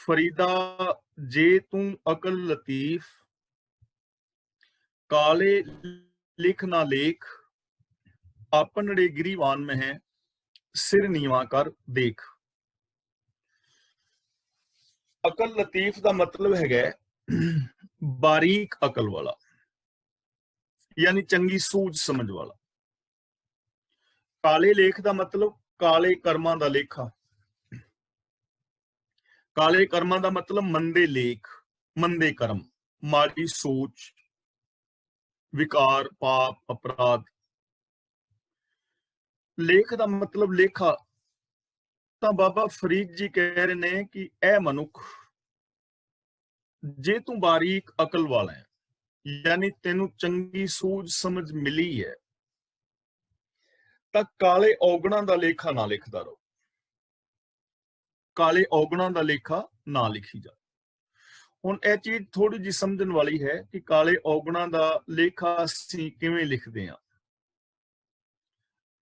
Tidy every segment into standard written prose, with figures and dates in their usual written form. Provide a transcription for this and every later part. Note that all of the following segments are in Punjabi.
फरीदा जे तू अकल लतीफ, काले लिख ना लेख, आपनड़े गिरीवान में है, सिर नीवा कर देख। अकल लतीफ का मतलब है बारीक अकल वाला, यानी चंगी सूझ समझ वाला। काले लेख का मतलब काले कर्मां का लेखा। काले कर्मां का मतलब मंदे लेख, मंदे कर्म, माड़ी सोच, विकार, पाप, अपराध। लेख का मतलब लेखा। तो बाबा फरीद जी कह रहे ने कि ए मनुख, जे तू बारीक अकल वाला है, यानी तेनू चंगी सूझ समझ मिली है, तो काले औगणा का लेखा ना लिखता रहो। काले औगणा का लेखा ना लिखी जा। हुण यह चीज थोड़ी जी समझण वाली है कि काले औगणा का लेखा असीं किवें लिखदे हां।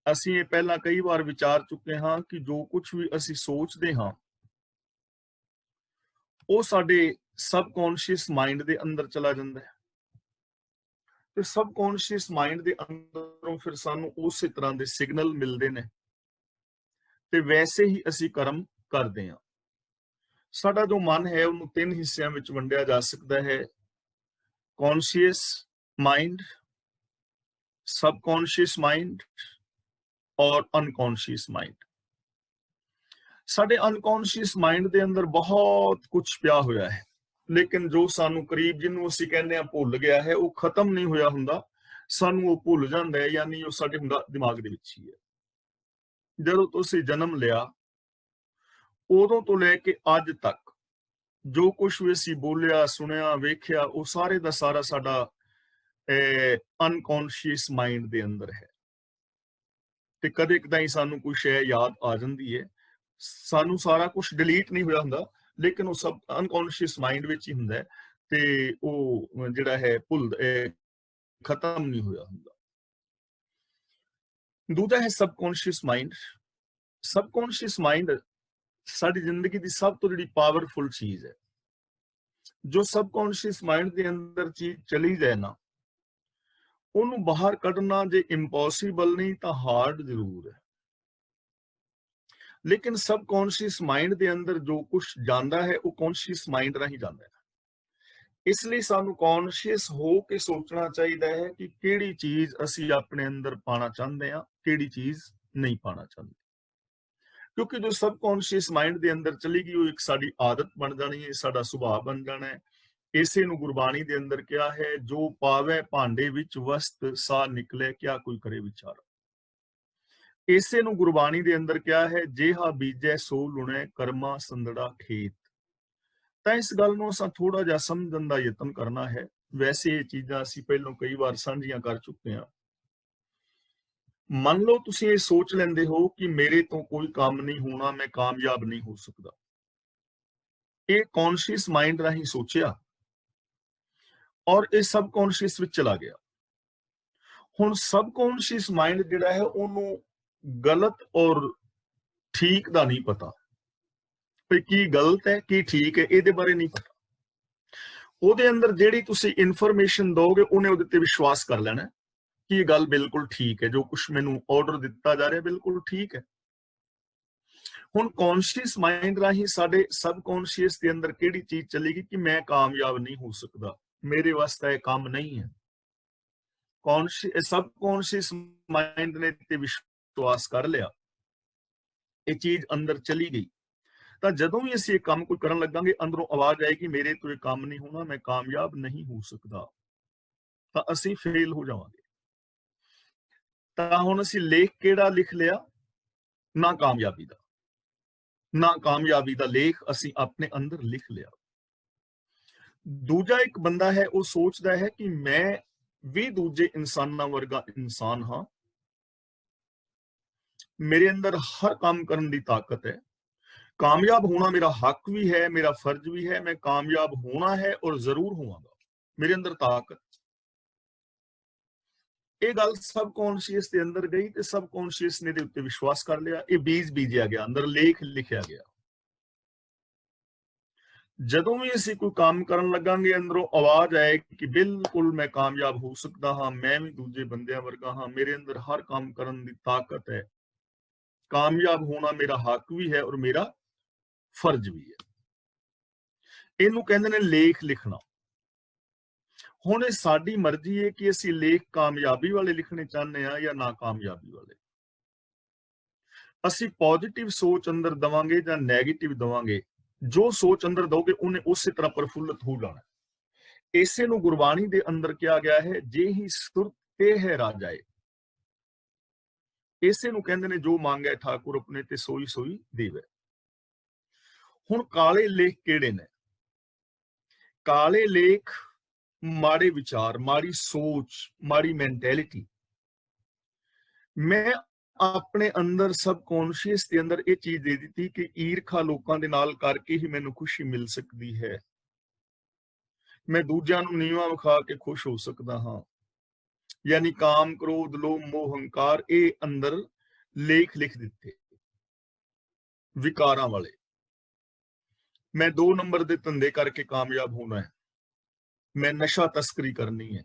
ਅਸੀਂ ਇਹ ਪਹਿਲਾਂ ਕਈ ਵਾਰ ਵਿਚਾਰ ਚੁੱਕੇ ਹਾਂ ਕਿ ਜੋ ਕੁਝ ਵੀ ਅਸੀਂ ਸੋਚਦੇ ਹਾਂ ਉਹ ਸਾਡੇ ਸਬਕੌਂਸ਼ੀਅਸ ਮਾਈਂਡ ਦੇ ਅੰਦਰ ਚਲਾ ਜਾਂਦਾ ਹੈ ਤੇ ਸਬਕੌਂਸ਼ੀਅਸ ਮਾਈਂਡ ਦੇ ਅੰਦਰੋਂ ਫਿਰ ਸਾਨੂੰ ਉਸੇ ਤਰ੍ਹਾਂ ਦੇ ਸਿਗਨਲ ਮਿਲਦੇ ਨੇ ਤੇ ਵੈਸੇ ਹੀ ਅਸੀਂ ਕਰਮ ਕਰਦੇ ਹਾਂ। ਸਾਡਾ ਜੋ ਮਨ ਹੈ ਉਹਨੂੰ ਤਿੰਨ ਹਿੱਸਿਆਂ ਵਿੱਚ ਵੰਡਿਆ ਜਾ ਸਕਦਾ ਹੈ: ਕੌਨਸ਼ੀਅਸ ਮਾਈਂਡ, सबकॉन्शियस माइंड और अनकॉन्शियस माइंड। साडे अनकॉन्शियस माइंड दे अंदर बहुत कुछ पिया होया है, लेकिन जो सानू करीब जिन्हों असीं कहने आ भुल गया है, वो खत्म नहीं होया हुंदा, सानू वो भुल जांदा है, यानी वो साडे दिमाग दे विच ही है। जदों तुसीं जन्म लिया उदों तो लैके अज तक जो कुछ भी असीं बोलिया, सुनिया, वेखिया, वो सारे दा सारा साडा अनकॉन्शियस माइंड दे अंदर है। ते कदे कदाई सानू कोई शै याद आ जांदी है, सानू सारा कुछ डिलीट नहीं होया हुंदा, लेकिन वो सब अनकॉन्शियस माइंड विच ही हुंदा है ते वो जिहड़ा है खत्म नहीं होया हुंदा। दूजा है सबकॉन्शियस माइंड। सबकॉन्शियस माइंड साडी जिंदगी दी सब तो जिहड़ी पावरफुल चीज है। जो सबकॉन्शियस माइंड दे अंदर चीज चली जाए ना, ਉਹਨੂੰ ਬਾਹਰ ਕੱਢਣਾ ਜੇ ਇੰਪੋਸੀਬਲ ਨਹੀਂ ਤਾਂ ਹਾਰਡ ਜ਼ਰੂਰ ਹੈ। ਲੇਕਿਨ ਸਬਕੌਂਸ਼ੀਅਸ ਮਾਈਂਡ ਦੇ ਅੰਦਰ ਜੋ ਕੁਝ ਜਾਂਦਾ ਹੈ ਉਹ ਕੌਂਸ਼ੀਅਸ ਮਾਈਂਡ ਰਾਹੀਂ ਜਾਂਦਾ ਹੈ। ਇਸ ਲਈ ਸਾਨੂੰ ਕੌਂਸ਼ੀਅਸ ਹੋ ਕੇ ਸੋਚਣਾ ਚਾਹੀਦਾ ਹੈ ਕਿ ਕਿਹੜੀ ਚੀਜ਼ ਅਸੀਂ ਆਪਣੇ ਅੰਦਰ ਪਾਣਾ ਚਾਹੁੰਦੇ ਹਾਂ, ਕਿਹੜੀ ਚੀਜ਼ ਨਹੀਂ ਪਾਣਾ ਚਾਹੁੰਦੇ। ਕਿਉਂਕਿ ਜੋ ਸਬਕੌਂਸ਼ੀਅਸ ਮਾਈਂਡ ਦੇ ਅੰਦਰ ਚਲੀ ਗਈ ਉਹ ਇੱਕ ਸਾਡੀ ਆਦਤ ਬਣ ਜਾਣੀ ਹੈ, ਸਾਡਾ ਸੁਭਾਅ ਬਣ ਜਾਣਾ ਹੈ। ਇਸੇ ਨੂੰ ਗੁਰਬਾਣੀ ਦੇ ਅੰਦਰ ਕਿਹਾ ਹੈ, ਜੋ ਪਾਵੇ ਭਾਂਡੇ ਵਿੱਚ ਵਸਤ ਸਾ ਨਿਕਲੇ, ਕਿਆ ਕੋਈ ਕਰੇ ਵਿਚਾਰ। ਇਸੇ ਨੂੰ ਗੁਰਬਾਣੀ ਦੇ ਅੰਦਰ ਕਿਹਾ ਹੈ, ਜੇਹਾ ਬੀਜੈ ਸੋ ਲੁਣੇ, ਕਰਮਾ ਸੰਦੜਾ ਖੇਤ। ਤਾਂ ਇਸ ਗੱਲ ਨੂੰ ਅਸਾਂ ਥੋੜਾ ਜਿਹਾ ਸਮਝਣ ਦਾ ਯਤਨ ਕਰਨਾ ਹੈ। ਵੈਸੇ ਇਹ ਚੀਜ਼ਾਂ ਅਸੀਂ ਪਹਿਲਾਂ ਕਈ ਵਾਰ ਸਾਂਝੀਆਂ ਕਰ ਚੁੱਕੇ ਹਾਂ। ਮੰਨ ਲਓ ਤੁਸੀਂ ਇਹ ਸੋਚ ਲੈਂਦੇ ਹੋ ਕਿ ਮੇਰੇ ਤੋਂ ਕੋਈ ਕੰਮ ਨਹੀਂ ਹੋਣਾ, ਮੈਂ ਕਾਮਯਾਬ ਨਹੀਂ ਹੋ ਸਕਦਾ। ਇਹ ਕੌਨਸ਼ੀਅਸ ਮਾਈਂਡ ਰਾਹੀਂ ਸੋਚਿਆ ਔਰ ਇਹ ਸਬਕੌਂਸ਼ੀਅਸ ਵਿੱਚ ਚਲਾ ਗਿਆ। ਹੁਣ ਸਬਕੌਂਸ਼ੀਅਸ ਮਾਈਂਡ ਜਿਹੜਾ ਹੈ ਉਹਨੂੰ ਗਲਤ ਔਰ ਠੀਕ ਦਾ ਨਹੀਂ ਪਤਾ, ਵੀ ਕੀ ਗਲਤ ਹੈ ਕੀ ਠੀਕ ਹੈ, ਇਹਦੇ ਬਾਰੇ ਨਹੀਂ ਪਤਾ। ਉਹਦੇ ਅੰਦਰ ਜਿਹੜੀ ਤੁਸੀਂ ਇਨਫੋਰਮੇਸ਼ਨ ਦੋਗੇ ਉਹਨੇ ਉਹਦੇ ਤੇ ਵਿਸ਼ਵਾਸ ਕਰ ਲੈਣਾ ਕਿ ਇਹ ਗੱਲ ਬਿਲਕੁਲ ਠੀਕ ਹੈ, ਜੋ ਕੁਝ ਮੈਨੂੰ ਆਰਡਰ ਦਿੱਤਾ ਜਾ ਰਿਹਾ ਬਿਲਕੁਲ ਠੀਕ ਹੈ। ਹੁਣ ਕੌਨਸ਼ੀਅਸ ਮਾਈਂਡ ਰਾਹੀਂ ਸਾਡੇ ਸਬਕੌਂਸ਼ੀਅਸ ਦੇ ਅੰਦਰ ਕਿਹੜੀ ਚੀਜ਼ ਚਲੇਗੀ ਕਿ ਮੈਂ ਕਾਮਯਾਬ ਨਹੀਂ ਹੋ ਸਕਦਾ, ਮੇਰੇ ਵਾਸਤੇ ਇਹ ਕੰਮ ਨਹੀਂ ਹੈ। सबकॉन्शियस माइंड ने ते विश्वास कर लिया, ये चीज अंदर चली गई, तो जदों भी असीं काम कोई करन लगांगे अंदरों आवाज आएगी मेरे तो ये काम नहीं होना, मैं कामयाब नहीं हो सकता, तो असीं फेल हो जावांगे। तो हुण असीं लेख किहड़ा लिख लिया? ना कामयाबी दा, ना कामयाबी दा लेख असीं अपने अंदर लिख लिया। दूजा एक बंदा है वो सोचदा है कि मैं भी दूजे इंसानां वर्गा इंसान हाँ, मेरे अंदर हर काम करने की ताकत है, कामयाब होना मेरा हक भी है, मेरा फर्ज भी है, मैं कामयाब होना है और जरूर होवांगा, मेरे अंदर ताकत। ये गल सबकॉन्शियस के अंदर गई तो सबकॉन्शियस ने दे उत्ते विश्वास कर लिया, ये बीज बीजिया गया, अंदर लेख लिखिया गया। ਜਦੋਂ ਵੀ ਅਸੀਂ ਕੋਈ ਕੰਮ ਕਰਨ ਲੱਗਾਂਗੇ ਅੰਦਰੋਂ ਆਵਾਜ਼ ਆਏ ਕਿ ਬਿਲਕੁਲ ਮੈਂ ਕਾਮਯਾਬ ਹੋ ਸਕਦਾ ਹਾਂ, ਮੈਂ ਵੀ ਦੂਜੇ ਬੰਦਿਆਂ ਵਰਗਾ ਹਾਂ, ਮੇਰੇ ਅੰਦਰ ਹਰ ਕੰਮ ਕਰਨ ਦੀ ਤਾਕਤ ਹੈ, ਕਾਮਯਾਬ ਹੋਣਾ ਮੇਰਾ ਹੱਕ ਵੀ ਹੈ ਔਰ ਮੇਰਾ ਫਰਜ਼ ਵੀ ਹੈ। ਇਹਨੂੰ ਕਹਿੰਦੇ ਨੇ ਲੇਖ ਲਿਖਣਾ। ਹੁਣ ਇਹ ਸਾਡੀ ਮਰਜ਼ੀ ਹੈ ਕਿ ਅਸੀਂ ਲੇਖ ਕਾਮਯਾਬੀ ਵਾਲੇ ਲਿਖਣੇ ਚਾਹੁੰਦੇ ਹਾਂ ਜਾਂ ਨਾਕਾਮਯਾਬੀ ਵਾਲੇ। ਅਸੀਂ ਪੋਜ਼ਿਟਿਵ ਸੋਚ ਅੰਦਰ ਦਵਾਂਗੇ ਜਾਂ ਨੈਗੇਟਿਵ ਦਵਾਂਗੇ, ਜੋ ਸੋਚ ਅੰਦਰ ਦੋਗੇ ਉਹਨੇ ਉਸੇ ਤਰ੍ਹਾਂ ਪ੍ਰਫੁੱਲਤ ਹੋ ਜਾਣਾ। ਇਸੇ ਨੂੰ ਗੁਰਬਾਣੀ ਦੇ ਅੰਦਰ ਕਿਹਾ ਗਿਆ ਹੈ, ਜੇ ਹੀ ਸੁਰਤ ਤੇ ਹੈ ਰਾਜਾਏ। ਇਸੇ ਨੂੰ ਕਹਿੰਦੇ ਨੇ ਜੋ ਮੰਗੈ ਠਾਕੁਰ ਆਪਣੇ ਤੇ ਸੋਈ ਸੋਈ ਦੇਵੇ। ਹੁਣ ਕਾਲੇ ਲੇਖ ਕਿਹੜੇ ਨੇ? ਕਾਲੇ ਲੇਖ ਮਾੜੇ ਵਿਚਾਰ, ਮਾੜੀ ਸੋਚ, ਮਾੜੀ ਮੈਂਟੈਲਿਟੀ। ਮੈਂ ਆਪਣੇ ਅੰਦਰ ਸਬਕੌਂਸ਼ੀਅਸ ਦੇ ਅੰਦਰ ਇਹ ਚੀਜ਼ ਦੇ ਦਿੱਤੀ ਕਿ ਈਰਖਾ ਲੋਕਾਂ ਦੇ ਨਾਲ ਕਰਕੇ ਹੀ ਮੈਨੂੰ ਖੁਸ਼ੀ ਮਿਲ ਸਕਦੀ ਹੈ, ਮੈਂ ਦੂਜਿਆਂ ਨੂੰ ਨੀਵਾਂ ਵਿਖਾ ਕੇ ਖੁਸ਼ ਹੋ ਸਕਦਾ ਹਾਂ। ਯਾਨੀ ਕਾਮ, ਕ੍ਰੋਧ, ਲੋਭ, ਮੋਹ, ਹੰਕਾਰ, ਇਹ ਅੰਦਰ ਲੇਖ ਲਿਖ ਦਿੱਤੇ ਵਿਕਾਰਾਂ ਵਾਲੇ। ਮੈਂ 2 ਨੰਬਰ ਦੇ ਧੰਦੇ ਕਰਕੇ ਕਾਮਯਾਬ ਹੋਣਾ ਹੈ, ਮੈਂ ਨਸ਼ਾ ਤਸਕਰੀ ਕਰਨੀ ਹੈ,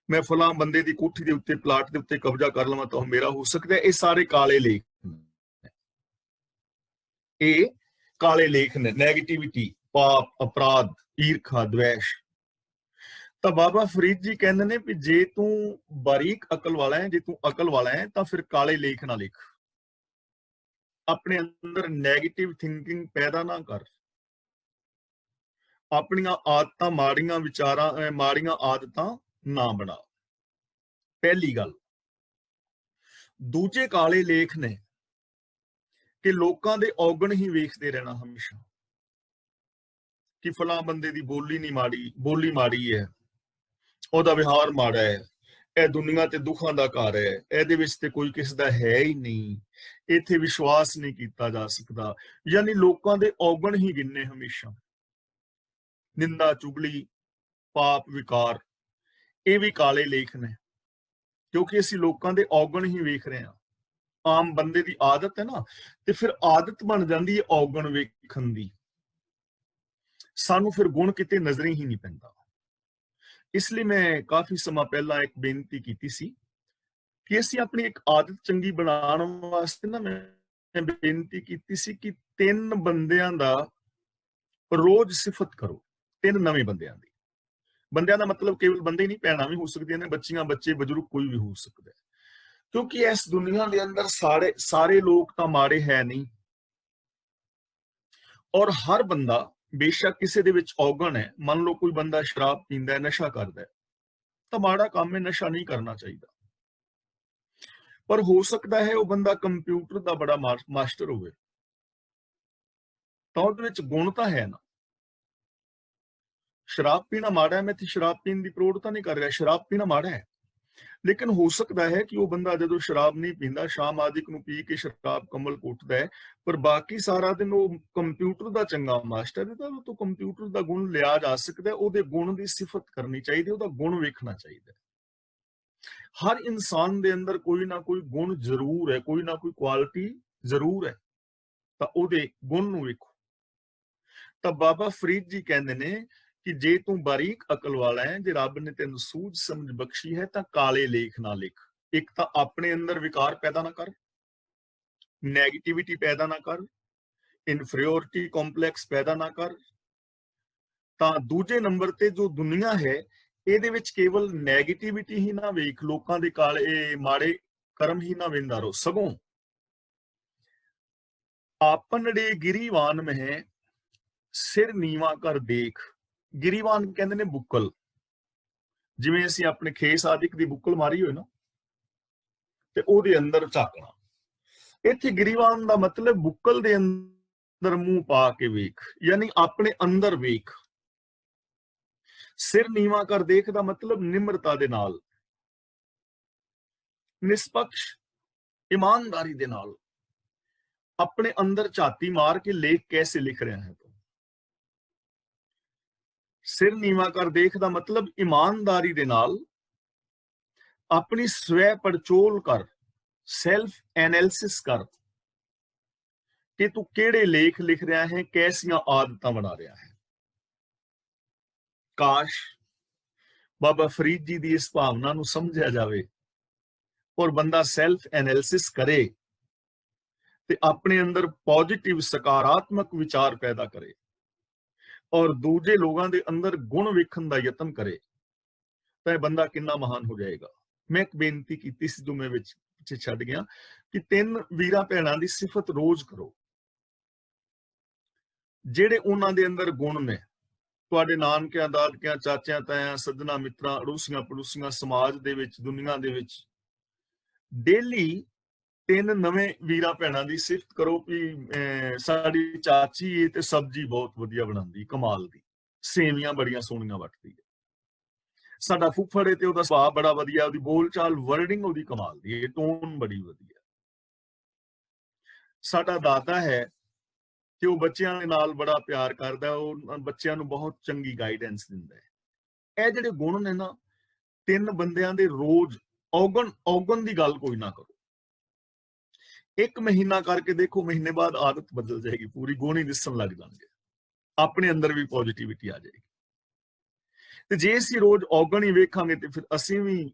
ਮੈਂ ਫਲਾਂ ਬੰਦੇ ਦੀ ਕੋਠੀ ਦੇ ਉੱਤੇ, ਪਲਾਟ ਦੇ ਉੱਤੇ ਕਬਜ਼ਾ ਕਰ ਲਵਾਂ ਤਾਂ ਮੇਰਾ ਹੋ ਸਕਦਾ ਹੈ। ਇਹ ਸਾਰੇ ਕਾਲੇ ਲੇਖ, ਇਹ ਕਾਲੇ ਲੇਖ ਨੇ। ਨੈਗੇਟਿਵਿਟੀ, ਪਾਪ, ਅਪਰਾਧ, ਈਰਖਾ, ਦਵੇਸ਼। ਤਾਂ ਬਾਬਾ ਫਰੀਦ ਜੀ ਕਹਿੰਦੇ ਨੇ ਵੀ ਜੇ ਤੂੰ ਬਾਰੀਕ ਅਕਲ ਵਾਲਾ ਹੈ, ਜੇ ਤੂੰ ਅਕਲ ਵਾਲਾ ਹੈ ਤਾਂ ਫਿਰ ਕਾਲੇ ਲੇਖ ਨਾ ਲਿਖ। ਆਪਣੇ ਅੰਦਰ ਨੈਗੇਟਿਵ ਥਿੰਕਿੰਗ ਪੈਦਾ ਨਾ ਕਰ, ਆਪਣੀਆਂ ਆਦਤਾਂ, ਮਾੜੀਆਂ ਵਿਚਾਰਾਂ, ਮਾੜੀਆਂ ਆਦਤਾਂ ਨਾ ਬਣਾ, ਪਹਿਲੀ ਗੱਲ। ਦੂਜੇ ਕਾਲੇ ਲੇਖ ਨੇ ਕਿ ਲੋਕਾਂ ਦੇ ਔਗਣ ਹੀ ਵੇਖਦੇ ਰਹਿਣਾ ਹਮੇਸ਼ਾ, ਕਿ ਫਲਾਂ ਬੰਦੇ ਦੀ ਬੋਲੀ ਨਹੀਂ ਮਾੜੀ, ਬੋਲੀ ਮਾੜੀ ਹੈ, ਉਹਦਾ ਵਿਹਾਰ ਮਾੜਾ ਹੈ, ਇਹ ਦੁਨੀਆ ਤੇ ਦੁੱਖਾਂ ਦਾ ਘਰ ਹੈ, ਇਹਦੇ ਵਿੱਚ ਤੇ ਕੋਈ ਕਿਸੇ ਦਾ ਹੈ ਹੀ ਨਹੀਂ, ਇੱਥੇ ਵਿਸ਼ਵਾਸ ਨਹੀਂ ਕੀਤਾ ਜਾ ਸਕਦਾ। ਯਾਨੀ ਲੋਕਾਂ ਦੇ ਔਗਣ ਹੀ ਗਿਣਨੇ ਹਮੇਸ਼ਾ, ਨਿੰਦਾ, ਚੁਗਲੀ, ਪਾਪ, ਵਿਕਾਰ, ਇਹ ਵੀ ਕਾਲੇ ਲੇਖ ਨੇ, ਕਿਉਂਕਿ ਅਸੀਂ ਲੋਕਾਂ ਦੇ ਔਗਣ ਹੀ ਵੇਖ ਰਹੇ ਹਾਂ। ਆਮ ਬੰਦੇ ਦੀ ਆਦਤ ਹੈ ਨਾ, ਤੇ ਫਿਰ ਆਦਤ ਬਣ ਜਾਂਦੀ ਹੈ ਔਗਣ ਵੇਖਣ ਦੀ, ਸਾਨੂੰ ਫਿਰ ਗੁਣ ਕਿਤੇ ਨਜ਼ਰ ਹੀ ਨਹੀਂ ਪੈਂਦਾ। ਇਸ ਲਈ ਮੈਂ ਕਾਫੀ ਸਮਾਂ ਪਹਿਲਾਂ ਇੱਕ ਬੇਨਤੀ ਕੀਤੀ ਸੀ ਕਿ ਅਸੀਂ ਆਪਣੀ ਇੱਕ ਆਦਤ ਚੰਗੀ ਬਣਾਉਣ ਵਾਸਤੇ ਨਾ, ਮੈਂ ਬੇਨਤੀ ਕੀਤੀ ਸੀ ਕਿ 3 ਬੰਦਿਆਂ ਦਾ ਰੋਜ਼ ਸਿਫਤ ਕਰੋ, 3 ਨਵੇਂ ਬੰਦਿਆਂ ਦੀ। ਬੰਦਿਆਂ ਦਾ ਮਤਲਬ ਕੇਵਲ ਬੰਦੇ ਹੀ ਨਹੀਂ, ਭੈਣਾਂ ਵੀ ਹੋ ਸਕਦੀਆਂ ਨੇ, ਬੱਚੀਆਂ, ਬੱਚੇ, ਬਜ਼ੁਰਗ, ਕੋਈ ਵੀ ਹੋ ਸਕਦਾ ਹੈ। ਕਿਉਂਕਿ ਇਸ ਦੁਨੀਆ ਦੇ ਅੰਦਰ ਸਾਰੇ ਲੋਕ ਤਾਂ ਮਾੜੇ ਹੈ ਨਹੀਂ, ਔਰ ਹਰ ਬੰਦਾ ਬੇਸ਼ੱਕ ਕਿਸੇ ਦੇ ਵਿੱਚ ਔਗਣ ਹੈ। ਮੰਨ ਲਓ ਕੋਈ ਬੰਦਾ ਸ਼ਰਾਬ ਪੀਂਦਾ ਹੈ, ਨਸ਼ਾ ਕਰਦਾ ਹੈ, ਤਾਂ ਮਾੜਾ ਕੰਮ ਹੈ, ਨਸ਼ਾ ਨਹੀਂ ਕਰਨਾ ਚਾਹੀਦਾ। ਪਰ ਹੋ ਸਕਦਾ ਹੈ ਉਹ ਬੰਦਾ ਕੰਪਿਊਟਰ ਦਾ ਬੜਾ ਮਾਸਟਰ ਹੋਵੇ, ਤਾਂ ਉਹਦੇ ਵਿੱਚ ਗੁਣ ਤਾਂ ਹੈ ਨਾ। ਸ਼ਰਾਬ ਪੀਣਾ ਮਾੜਾ ਹੈ, ਮੈਂ ਇੱਥੇ ਸ਼ਰਾਬ ਪੀਣ ਦੀ ਪ੍ਰੋੜਤਾ ਨਹੀਂ ਕਰ ਰਿਹਾ, ਸ਼ਰਾਬ ਪੀਣਾ ਮਾੜਾ ਹੈ, ਲੇਕਿਨ ਹੋ ਸਕਦਾ ਹੈ ਕਿ ਉਹ ਬੰਦਾ ਜਦੋਂ ਸ਼ਰਾਬ ਨਹੀਂ ਪੀਂਦਾ, ਸ਼ਾਮ ਆਦਿਕ ਨੂੰ ਪੀ ਕੇ ਸ਼ਰਾਬ ਕਮਲ ਕੁੱਟਦਾ ਹੈ, ਪਰ ਬਾਕੀ ਸਾਰਾ ਦਿਨ ਉਹ ਕੰਪਿਊਟਰ ਦਾ ਚੰਗਾ ਮਾਸਟਰ ਹੈ, ਤਾਂ ਉਹ ਤੋਂ ਕੰਪਿਊਟਰ ਦਾ ਗੁਣ ਲਿਆ ਜਾ ਸਕਦਾ, ਉਹਦੇ ਗੁਣ ਦੀ ਸਿਫਤ ਕਰਨੀ ਚਾਹੀਦੀ, ਉਹਦਾ ਗੁਣ ਵੇਖਣਾ ਚਾਹੀਦਾ। ਹਰ ਇਨਸਾਨ ਦੇ ਅੰਦਰ ਕੋਈ ਨਾ ਕੋਈ ਗੁਣ ਜ਼ਰੂਰ ਹੈ, ਕੋਈ ਨਾ ਕੋਈ ਕੁਆਲਿਟੀ ਜ਼ਰੂਰ ਹੈ, ਤਾਂ ਉਹਦੇ ਗੁਣ ਨੂੰ ਵੇਖੋ। ਤਾਂ ਬਾਬਾ ਫਰੀਦ ਜੀ ਕਹਿੰਦੇ ਨੇ ਕਿ ਜੇ ਤੂੰ ਬਾਰੀਕ ਅਕਲ ਵਾਲਾ ਹੈ, ਜੇ ਰੱਬ ਨੇ ਤੈਨੂੰ ਸੂਝ ਸਮਝ ਬਖਸ਼ੀ ਹੈ, ਤਾਂ ਕਾਲੇ ਲੇਖ ਨਾ ਲਿਖ। ਇੱਕ ਤਾਂ ਆਪਣੇ ਅੰਦਰ ਵਿਕਾਰ ਪੈਦਾ ਨਾ ਕਰ, ਨੈਗੇਟਿਵਿਟੀ ਪੈਦਾ ਨਾ ਕਰ, ਇਨਫੀਰੀਅਰਿਟੀ ਕੰਪਲੈਕਸ ਪੈਦਾ ਨਾ ਕਰ। ਤਾਂ ਦੂਜੇ ਨੰਬਰ ਤੇ ਜੋ ਦੁਨੀਆ ਹੈ, ਇਹਦੇ ਵਿੱਚ ਕੇਵਲ ਨੈਗੇਟਿਵਿਟੀ ਹੀ ਨਾ ਵੇਖ, ਲੋਕਾਂ ਦੇ ਕਾਲੇ ਮਾੜੇ ਕਰਮ ਹੀ ਨਾ ਵੇਂਦਾ ਰਹੋ, ਸਗੋਂ ਆਪਨੜੇ ਗਿਰੀਵਾਨ ਮਹਿ ਸਿਰ ਨੀਵਾ ਕਰ ਦੇਖ। ਗਿਰੀਵਾਨ ਕਹਿੰਦੇ ਨੇ ਬੁੱਕਲ, ਜਿਵੇਂ ਅਸੀਂ ਆਪਣੇ ਖੇਸ ਆਦਿਕ ਦੀ ਬੁੱਕਲ ਮਾਰੀ ਹੋਏ ਨਾ, ਤੇ ਉਹਦੇ ਅੰਦਰ ਝਾਕਣਾ। ਇੱਥੇ ਗਿਰੀਵਾਨ ਦਾ ਮਤਲਬ ਬੁੱਕਲ ਦੇ ਅੰਦਰ ਮੂੰਹ ਪਾ ਕੇ ਵੇਖ, ਯਾਨੀ ਆਪਣੇ ਅੰਦਰ ਵੇਖ। ਸਿਰ ਨੀਵਾ ਕਰ ਦੇਖ ਦਾ ਮਤਲਬ ਨਿਮਰਤਾ ਦੇ ਨਾਲ, ਨਿਸਪਕਸ਼, ਈਮਾਨਦਾਰੀ ਦੇ ਨਾਲ ਆਪਣੇ ਅੰਦਰ ਝਾਤੀ ਮਾਰ ਕੇ ਲੇਖ ਕੈਸੇ ਲਿਖ ਰਿਹਾ ਹੈ। ਸਿਰ ਨੀਵਾ ਕਰ ਦੇਖ ਦਾ ਮਤਲਬ ਈਮਾਨਦਾਰੀ ਦੇ ਨਾਲ ਆਪਣੀ ਸਵੈ ਪੜਚੋਲ ਕਰ, ਸੈਲਫ ਐਨਾਲਿਸਿਸ ਕਰ ਕਿ ਤੂੰ ਕਿਹੜੇ ਲੇਖ ਲਿਖ ਰਿਹਾ ਹੈ, ਕੈਸੀਆਂ ਆਦਤਾਂ ਬਣਾ ਰਿਹਾ ਹੈ। ਕਾਸ਼ ਬਾਬਾ ਫਰੀਦ ਜੀ ਦੀ ਇਸ ਭਾਵਨਾ ਨੂੰ ਸਮਝਿਆ ਜਾਵੇ ਔਰ ਬੰਦਾ ਸੈਲਫ ਐਨਾਲਿਸਿਸ ਕਰੇ ਤੇ ਆਪਣੇ ਅੰਦਰ ਪੋਜ਼ਿਟਿਵ ਸਕਾਰਾਤਮਕ ਵਿਚਾਰ ਪੈਦਾ ਕਰੇ ਔਰ ਦੂਜੇ ਲੋਕਾਂ ਦੇ ਅੰਦਰ ਗੁਣ ਵੇਖਣ ਦਾ ਯਤਨ ਕਰੇ ਤਾਂ ਇਹ ਬੰਦਾ ਕਿੰਨਾ ਮਹਾਨ ਹੋ ਜਾਏਗਾ। ਮੈਂ ਇੱਕ ਬੇਨਤੀ ਕੀਤੀ ਸੀ ਜੋ ਮੈਂ ਵਿੱਚ ਛੱਡ ਗਿਆ ਕਿ 3 ਵੀਰਾਂ ਭੈਣਾਂ ਦੀ ਸਿਫਤ ਰੋਜ਼ ਕਰੋ ਜਿਹੜੇ ਉਹਨਾਂ ਦੇ ਅੰਦਰ ਗੁਣ ਨੇ। ਤੁਹਾਡੇ ਨਾਨਕਿਆਂ, ਦਾਦਕਿਆਂ, ਚਾਚਿਆਂ, ਤਾਇਆਂ, ਸੱਜਣਾ, ਮਿੱਤਰਾਂ, ਅੜੋਸੀਆਂ, ਪੜੋਸੀਆਂ, ਸਮਾਜ ਦੇ ਵਿੱਚ, ਦੁਨੀਆ ਦੇ ਵਿੱਚ ਡੇਲੀ 3 ਨਵੇਂ ਵੀਰਾਂ ਭੈਣਾਂ ਦੀ ਸਿਫਤ ਕਰੋ ਕਿ ਸਾਡੀ ਚਾਚੀ ਇਹ ਤੇ ਸਬਜ਼ੀ ਬਹੁਤ ਵਧੀਆ ਬਣਾਉਂਦੀ, ਕਮਾਲ ਦੀ, ਸੇਵੀਆਂ ਬੜੀਆਂ ਸੋਹਣੀਆਂ ਵੱਟਦੀ ਹੈ। ਸਾਡਾ ਫੁੱਫੜ ਹੈ ਤੇ ਉਹਦਾ ਸੁਭਾਅ ਬੜਾ ਵਧੀਆ, ਉਹਦੀ ਬੋਲਚਾਲ, ਵਰਡਿੰਗ ਉਹਦੀ ਕਮਾਲ ਦੀ ਹੈ, ਟੋਨ ਬੜੀ ਵਧੀਆ। ਸਾਡਾ ਦਾਦਾ ਹੈ ਤੇ ਉਹ ਬੱਚਿਆਂ ਦੇ ਨਾਲ ਬੜਾ ਪਿਆਰ ਕਰਦਾ, ਉਹ ਬੱਚਿਆਂ ਨੂੰ ਬਹੁਤ ਚੰਗੀ ਗਾਈਡੈਂਸ ਦਿੰਦਾ ਹੈ। ਇਹ ਜਿਹੜੇ ਗੁਣ ਨੇ ਨਾ 3 ਬੰਦਿਆਂ ਦੇ ਰੋਜ਼ ਔਗਣ ਦੀ ਗੱਲ ਕੋਈ ਨਾ ਕਰੋ। 1 ਮਹੀਨਾ ਕਰਕੇ ਦੇਖੋ, ਮਹੀਨੇ ਬਾਅਦ ਆਦਤ ਬਦਲ ਜਾਏਗੀ, ਪੂਰੀ ਗੁਣ ਹੀ ਦਿਸਣ ਲੱਗ ਜਾਣਗੇ, ਆਪਣੇ ਅੰਦਰ ਵੀ ਪੋਜ਼ਿਟਿਵਿਟੀ ਆ ਜਾਏਗੀ। ਤੇ ਜੇ ਅਸੀਂ ਰੋਜ਼ ਔਗਣ ਹੀ ਵੇਖਾਂਗੇ ਤੇ ਫਿਰ ਅਸੀਂ ਵੀ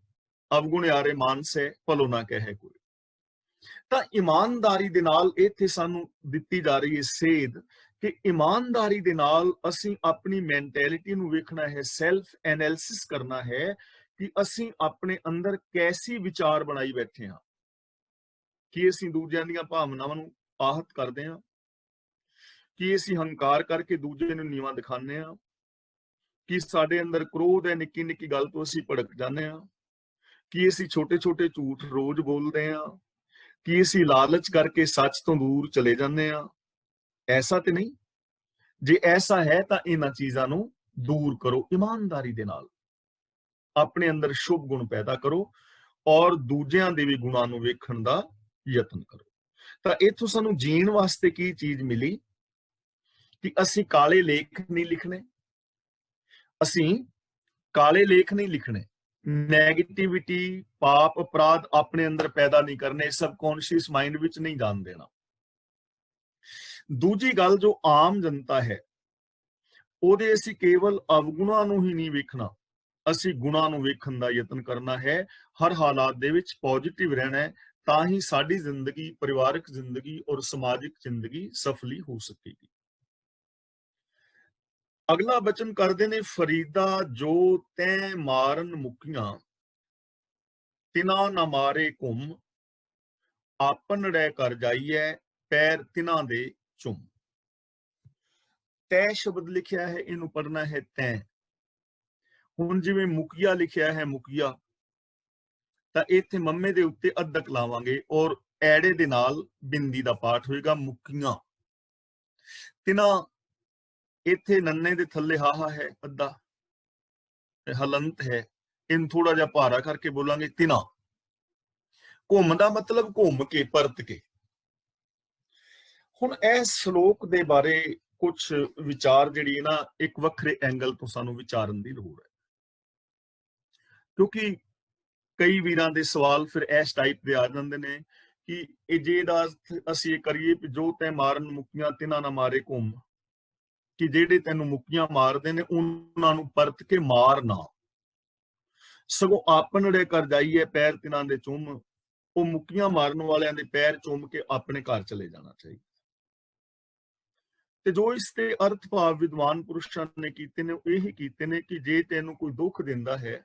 ਅਵਗੁਣ ਯਾਰੇ ਮਾਨਸ ਹੈ ਭਲੋ ਨਾ ਕਹੇ ਕੋਈ। ਤਾਂ ਇਮਾਨਦਾਰੀ ਦੇ ਨਾਲ ਇੱਥੇ ਸਾਨੂੰ ਦਿੱਤੀ ਜਾ ਰਹੀ ਹੈ ਸੇਧ ਕਿ ਇਮਾਨਦਾਰੀ ਦੇ ਨਾਲ ਅਸੀਂ ਆਪਣੀ ਮੈਂਟੈਲਿਟੀ ਨੂੰ ਵੇਖਣਾ ਹੈ, ਸੈਲਫ ਐਨਾਲਿਸਿਸ ਕਰਨਾ ਹੈ ਕਿ ਅਸੀਂ ਆਪਣੇ ਅੰਦਰ ਕੈਸੀ ਵਿਚਾਰ ਬਣਾਈ ਬੈਠੇ ਹਾਂ। ਕਿ ਅਸੀਂ ਦੂਜਿਆਂ ਦੀਆਂ ਭਾਵਨਾਵਾਂ ਨੂੰ ਆਹਤ ਕਰਦੇ ਹਾਂ, ਕਿ ਅਸੀਂ ਹੰਕਾਰ ਕਰਕੇ ਦੂਜੇ ਨੂੰ ਨੀਵਾਂ ਦਿਖਾਉਂਦੇ ਹਾਂ, ਕਿ ਸਾਡੇ ਅੰਦਰ ਕ੍ਰੋਧ ਹੈ, ਨਿੱਕੀ ਨਿੱਕੀ ਗੱਲ ਤੋਂ ਅਸੀਂ ਭੜਕ ਜਾਂਦੇ ਹਾਂ, ਕਿ ਅਸੀਂ ਛੋਟੇ ਛੋਟੇ ਝੂਠ ਰੋਜ਼ ਬੋਲਦੇ ਹਾਂ, ਕਿ ਅਸੀਂ ਲਾਲਚ ਕਰਕੇ ਸੱਚ ਤੋਂ ਦੂਰ ਚਲੇ ਜਾਂਦੇ ਹਾਂ। ਐਸਾ ਤੇ ਨਹੀਂ। ਜੇ ਐਸਾ ਹੈ ਤਾਂ ਇਹਨਾਂ ਚੀਜ਼ਾਂ ਨੂੰ ਦੂਰ ਕਰੋ ਇਮਾਨਦਾਰੀ ਦੇ ਨਾਲ, ਆਪਣੇ ਅੰਦਰ ਸ਼ੁਭ ਗੁਣ ਪੈਦਾ ਕਰੋ ਔਰ ਦੂਜਿਆਂ ਦੇ ਵੀ ਗੁਣਾਂ ਨੂੰ ਵੇਖਣ ਦਾ ਯਤਨ ਕਰੋ। ਤਾਂ ਇੱਥੋਂ ਸਾਨੂੰ ਜੀਣ ਵਾਸਤੇ ਕੀ ਚੀਜ਼ ਮਿਲੀ ਕਿ ਅਸੀਂ ਕਾਲੇ ਲੇਖ ਨਹੀਂ ਲਿਖਣੇ, ਅਸੀਂ ਕਾਲੇ ਲੇਖ ਨਹੀਂ ਲਿਖਣੇ, ਨੈਗੇਟਿਵਿਟੀ, ਪਾਪ, ਅਪਰਾਧ ਆਪਣੇ ਅੰਦਰ ਪੈਦਾ ਨਹੀਂ ਕਰਨੇ, ਸਬਕੌਂਸ਼ੀਅਸ ਮਾਈਂਡ ਵਿੱਚ ਨਹੀਂ ਜਾਣ ਦੇਣਾ। ਦੂਜੀ ਗੱਲ, ਜੋ ਆਮ ਜਨਤਾ ਹੈ ਉਹਦੇ ਅਸੀਂ ਕੇਵਲ ਅਵਗੁਣਾਂ ਨੂੰ ਹੀ ਨਹੀਂ ਵੇਖਣਾ, ਅਸੀਂ ਗੁਣਾਂ ਨੂੰ ਵੇਖਣ ਦਾ ਯਤਨ ਕਰਨਾ ਹੈ। ਹਰ ਹਾਲਾਤ ਦੇ ਵਿੱਚ ਪੋਜ਼ਿਟਿਵ ਰਹਿਣਾ ਹੈ, ਤਾਂ ਹੀ ਸਾਡੀ ਜ਼ਿੰਦਗੀ, ਪਰਿਵਾਰਕ ਜ਼ਿੰਦਗੀ ਔਰ ਸਮਾਜਿਕ ਜ਼ਿੰਦਗੀ ਸਫਲੀ ਹੋ ਸਕੇਗੀ। ਅਗਲਾ ਬਚਨ ਕਰਦੇ ਨੇ, ਫਰੀਦਾ ਜੋ ਤੈਂ ਮਾਰਨ ਮੁਕੀਆਂ ਤਿਨਾ ਨਾ ਮਾਰੇ ਘੁੰਮ, ਆਪਨੜੇ ਕਰ ਜਾਈਐ ਪੈਰ ਤਿਨਾ ਦੇ ਚੁੰਮ। ਤੈ ਸ਼ਬਦ ਲਿਖਿਆ ਹੈ, ਇਹਨੂੰ ਪੜਨਾ ਹੈ ਤੈਂ। ਹੁਣ ਜਿਵੇਂ ਮੁਕੀਆ ਲਿਖਿਆ ਹੈ, ਮੁਕੀਆ, ਤਾਂ ਇੱਥੇ ਮੰਮੇ ਦੇ ਉੱਤੇ ਅੱਧਕ ਲਾਵਾਂਗੇ ਔਰ ਐੜੇ ਦੇ ਨਾਲ ਬਿੰਦੀ ਦਾ ਪਾਠ ਹੋਏਗਾ, ਮੁਕੀਆਂ। ਤਿਨਾ, ਇੱਥੇ ਨੰਨੇ ਦੇ ਥੱਲੇ ਹਾਹਾ ਹੈ ਅੱਧਾ, ਹਲੰਤ ਹੈ, ਇਹਨੂੰ ਥੋੜਾ ਜਿਹਾ ਭਾਰਾ ਕਰਕੇ ਬੋਲਾਂਗੇ ਤਿਨਾ। ਘੁੰਮ ਦਾ ਮਤਲਬ ਘੁੰਮ ਕੇ, ਪਰਤ ਕੇ। ਹੁਣ ਇਸ ਸ਼ਲੋਕ ਦੇ ਬਾਰੇ ਕੁਝ ਵਿਚਾਰ ਜਿਹੜੀ ਨਾ ਇੱਕ ਵੱਖਰੇ ਐਂਗਲ ਤੋਂ ਸਾਨੂੰ ਵਿਚਾਰਨ ਦੀ ਲੋੜ ਹੈ, ਕਿਉਂਕਿ ਕਈ ਵੀਰਾਂ ਦੇ ਸਵਾਲ ਫਿਰ ਇਸ ਟਾਈਪ ਦੇ ਆ ਜਾਂਦੇ ਨੇ ਕਿ ਇਹ ਜੇ ਦਾ ਅਸੀਂ ਇਹ ਕਰੀਏ ਕਿ ਜੋ ਤੈਂ ਮਾਰਨ ਮੁਕੀਆਂ ਤਿਨਾ ਨਾ ਮਾਰੇ ਘੁੰਮ, ਕਿ ਜਿਹੜੇ ਤੈਨੂੰ ਮੁਕੀਆਂ ਮਾਰਦੇ ਨੇ ਉਹਨਾਂ ਨੂੰ ਪਰਤ ਕੇ ਮਾਰ ਨਾ, ਸਗੋਂ ਆਪਨੜੇ ਕਰ ਜਾਈਏ ਪੈਰ ਤਿਨਾਂ ਦੇ ਚੁੰਮ, ਉਹ ਮੁਕੀਆਂ ਮਾਰਨ ਵਾਲਿਆਂ ਦੇ ਪੈਰ ਚੁੰਮ ਕੇ ਆਪਣੇ ਘਰ ਚਲੇ ਜਾਣਾ ਚਾਹੀਦਾ। ਤੇ ਜੋ ਇਸ ਤੇ ਅਰਥ ਭਾਵ ਵਿਦਵਾਨ ਪੁਰਸ਼ਾਂ ਨੇ ਕੀਤੇ ਨੇ, ਉਹ ਇਹੀ ਕੀਤੇ ਨੇ ਕਿ ਜੇ ਤੈਨੂੰ ਕੋਈ ਦੁੱਖ ਦਿੰਦਾ ਹੈ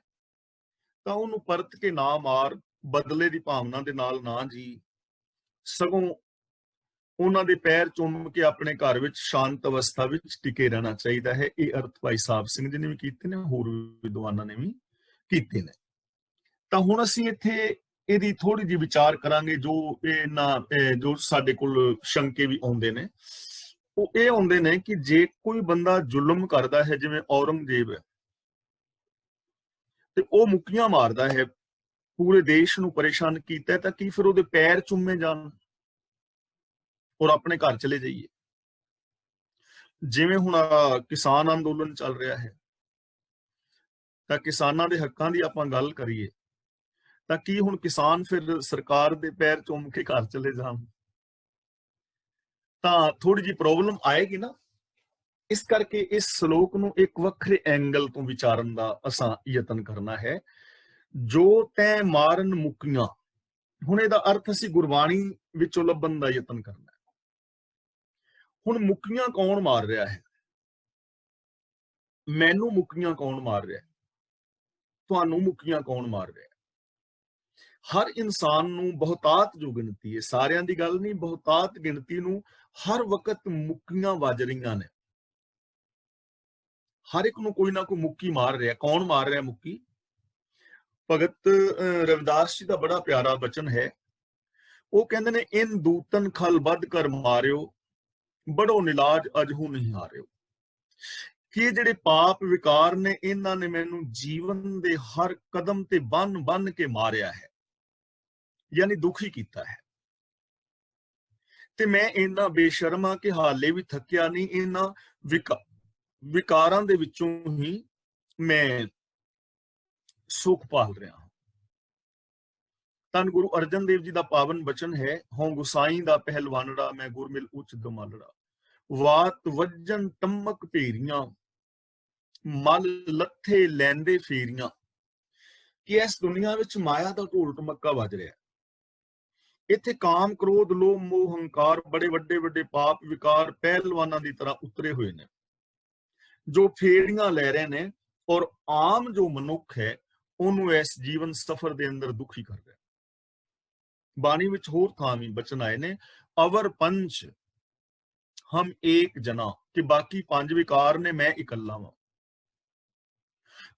ਤਾਂ ਉਹਨੂੰ ਪਰਤ ਕੇ ਨਾ ਮਾਰ, ਬਦਲੇ ਦੀ ਭਾਵਨਾ ਦੇ ਨਾਲ ਨਾ ਜੀ, ਸਗੋਂ ਉਹਨਾਂ ਦੇ ਪੈਰ ਚੁੰਮ ਕੇ ਆਪਣੇ ਘਰ ਵਿੱਚ ਸ਼ਾਂਤ ਅਵਸਥਾ ਵਿੱਚ ਟਿਕੇ ਰਹਿਣਾ ਚਾਹੀਦਾ ਹੈ। ਇਹ ਅਰਥ ਭਾਈ ਸਾਹਿਬ ਸਿੰਘ ਜੀ ਨੇ ਵੀ ਕੀਤੇ ਨੇ, ਹੋਰ ਵਿਦਵਾਨਾਂ ਨੇ ਵੀ ਕੀਤੇ ਨੇ। ਤਾਂ ਹੁਣ ਅਸੀਂ ਇੱਥੇ ਇਹਦੀ ਥੋੜੀ ਜਿਹੀ ਵਿਚਾਰ ਕਰਾਂਗੇ। ਜੋ ਸਾਡੇ ਕੋਲ ਸ਼ੰਕੇ ਵੀ ਆਉਂਦੇ ਨੇ, ਉਹ ਇਹ ਆਉਂਦੇ ਨੇ ਕਿ ਜੇ ਕੋਈ ਬੰਦਾ ਜ਼ੁਲਮ ਕਰਦਾ ਹੈ, ਜਿਵੇਂ ਔਰੰਗਜ਼ੇਬ ਹੈ, ਤੇ ਉਹ ਮੁੱਕੀਆਂ ਮਾਰਦਾ ਹੈ, ਪੂਰੇ ਦੇਸ਼ ਨੂੰ ਪਰੇਸ਼ਾਨ ਕੀਤਾ, ਤਾਂ ਕੀ ਫਿਰ ਉਹਦੇ ਪੈਰ ਚੁੰਮੇ ਜਾਣ ਔਰ ਆਪਣੇ ਘਰ ਚਲੇ ਜਾਈਏ? ਜਿਵੇਂ ਹੁਣ ਕਿਸਾਨ ਅੰਦੋਲਨ ਚੱਲ ਰਿਹਾ ਹੈ, ਤਾਂ ਕਿਸਾਨਾਂ ਦੇ ਹੱਕਾਂ ਦੀ ਆਪਾਂ ਗੱਲ ਕਰੀਏ ਤਾਂ ਕੀ ਹੁਣ ਕਿਸਾਨ ਫਿਰ ਸਰਕਾਰ ਦੇ ਪੈਰ ਚੁੰਮ ਕੇ ਘਰ ਚਲੇ ਜਾਣ? ਤਾਂ ਥੋੜੀ ਜਿਹੀ ਪ੍ਰੋਬਲਮ ਆਏਗੀ ਨਾ। ਇਸ ਕਰਕੇ ਇਸ ਸ਼ਲੋਕ ਨੂੰ ਇੱਕ ਵੱਖਰੇ ਐਂਗਲ ਤੋਂ ਵਿਚਾਰਨ ਦਾ ਅਸਾਂ ਯਤਨ ਕਰਨਾ ਹੈ। ਜੋ ਤੈਂ ਮਾਰਨ ਮੁਕੀਆਂ, ਹੁਣ ਇਹਦਾ ਅਰਥ ਅਸੀਂ ਗੁਰਬਾਣੀ ਵਿੱਚੋਂ ਲੱਭਣ ਦਾ ਯਤਨ ਕਰਨਾ ਹੈ। ਹੁਣ ਮੁਕੀਆਂ ਕੌਣ ਮਾਰ ਰਿਹਾ ਹੈ? ਮੈਨੂੰ ਮੁਕੀਆਂ ਕੌਣ ਮਾਰ ਰਿਹਾ ਹੈ? ਤੁਹਾਨੂੰ ਮੁਕੀਆਂ ਕੌਣ ਮਾਰ ਰਿਹਾ ਹੈ? ਹਰ ਇਨਸਾਨ ਨੂੰ ਬਹੁਤਾਤ ਜੋ ਗਿਣਤੀ ਹੈ, ਸਾਰਿਆਂ ਦੀ ਗੱਲ ਨਹੀਂ, ਬਹੁਤਾਤ ਗਿਣਤੀ ਨੂੰ ਹਰ ਵਕਤ ਮੁਕੀਆਂ ਵੱਜ ਰਹੀਆਂ ਨੇ। ਹਰ ਇੱਕ ਨੂੰ ਕੋਈ ਨਾ ਕੋਈ ਮੁੱਕੀ ਮਾਰ ਰਿਹਾ। ਕੌਣ ਮਾਰ ਰਿਹਾ ਮੁੱਕੀ? ਭਗਤ ਰਵਿਦਾਸ ਜੀ ਦਾ ਬੜਾ ਪਿਆਰਾ ਬਚਨ ਹੈ। ਉਹ ਕਹਿੰਦੇ ਨੇ, ਇਨ ਦੂਤਨ ਖਲ ਬੱਧ ਕਰ ਮਾਰਿਓ, ਬੜੋ ਨਿਲਾਜ ਅਜਹੂ ਨਹੀਂ ਹਾਰਿਓ। ਕਿ ਇਹ ਜਿਹੜੇ ਪਾਪ ਵਿਕਾਰ ਨੇ, ਇਹਨਾਂ ਨੇ ਮੈਨੂੰ ਜੀਵਨ ਦੇ ਹਰ ਕਦਮ ਤੇ ਬੰਨ ਕੇ ਮਾਰਿਆ ਹੈ, ਯਾਨੀ ਦੁਖੀ ਕੀਤਾ ਹੈ। ਤੇ ਮੈਂ ਇੰਨਾ ਬੇਸ਼ਰਮ ਹਾਂ ਕਿ ਹਾਲੇ ਵੀ ਥੱਕਿਆ ਨਹੀਂ। ਇਹਨਾਂ ਵਿਕਾਰਾਂ ਦੇ ਵਿੱਚੋਂ ਹੀ ਮੈਂ ਸੁਖ ਪਾਲ ਰਿਹਾ ਹਾਂ। ਧੰਨ ਗੁਰੂ ਅਰਜਨ ਦੇਵ ਜੀ ਦਾ ਪਾਵਨ ਬਚਨ ਹੈ, ਹੋਂ ਗੁਸਾਈ ਦਾ ਪਹਿਲਵਾਨੜਾ, ਮੈਂ ਗੁਰਮਿਲ ਉੱਚ ਦਮਾਲੜਾ। ਵਾਤ ਵੱਜਣ ਟੰਮਕ ਭੇਰੀਆਂ, ਮਲ ਲੱਥੇ ਲੈਂਦੇ ਫੇਰੀਆਂ। ਕਿ ਇਸ ਦੁਨੀਆ ਵਿੱਚ ਮਾਇਆ ਦਾ ਢੋਲ ਟਮੱਕਾ ਵੱਜ ਰਿਹਾ। ਇੱਥੇ ਕਾਮ, ਕ੍ਰੋਧ, ਲੋਭ, ਮੋਹ, ਹੰਕਾਰ, ਬੜੇ ਵੱਡੇ ਪਾਪ ਵਿਕਾਰ ਪਹਿਲਵਾਨਾਂ ਦੀ ਤਰ੍ਹਾਂ ਉਤਰੇ ਹੋਏ ਨੇ, ਜੋ ਫੇਰੀਆਂ ਲੈ ਰਹੇ ਨੇ। ਔਰ ਆਮ ਜੋ ਮਨੁੱਖ ਹੈ, ਉਹਨੂੰ ਇਸ ਜੀਵਨ ਸਫਰ ਦੇ ਅੰਦਰ ਦੁਖੀ ਕਰ ਰਿਹਾ। ਬਾਣੀ ਵਿੱਚ ਹੋਰ ਥਾਂ ਵੀ ਬਚਨ ਆਏ ਨੇ, ਅਵਰ ਪੰਚ ਹਮ ਏਕ ਜਨਾ, ਕਿ ਬਾਕੀ ਪੰਜ ਵਿਕਾਰ ਨੇ, ਮੈਂ ਇਕੱਲਾ ਵਾਂ।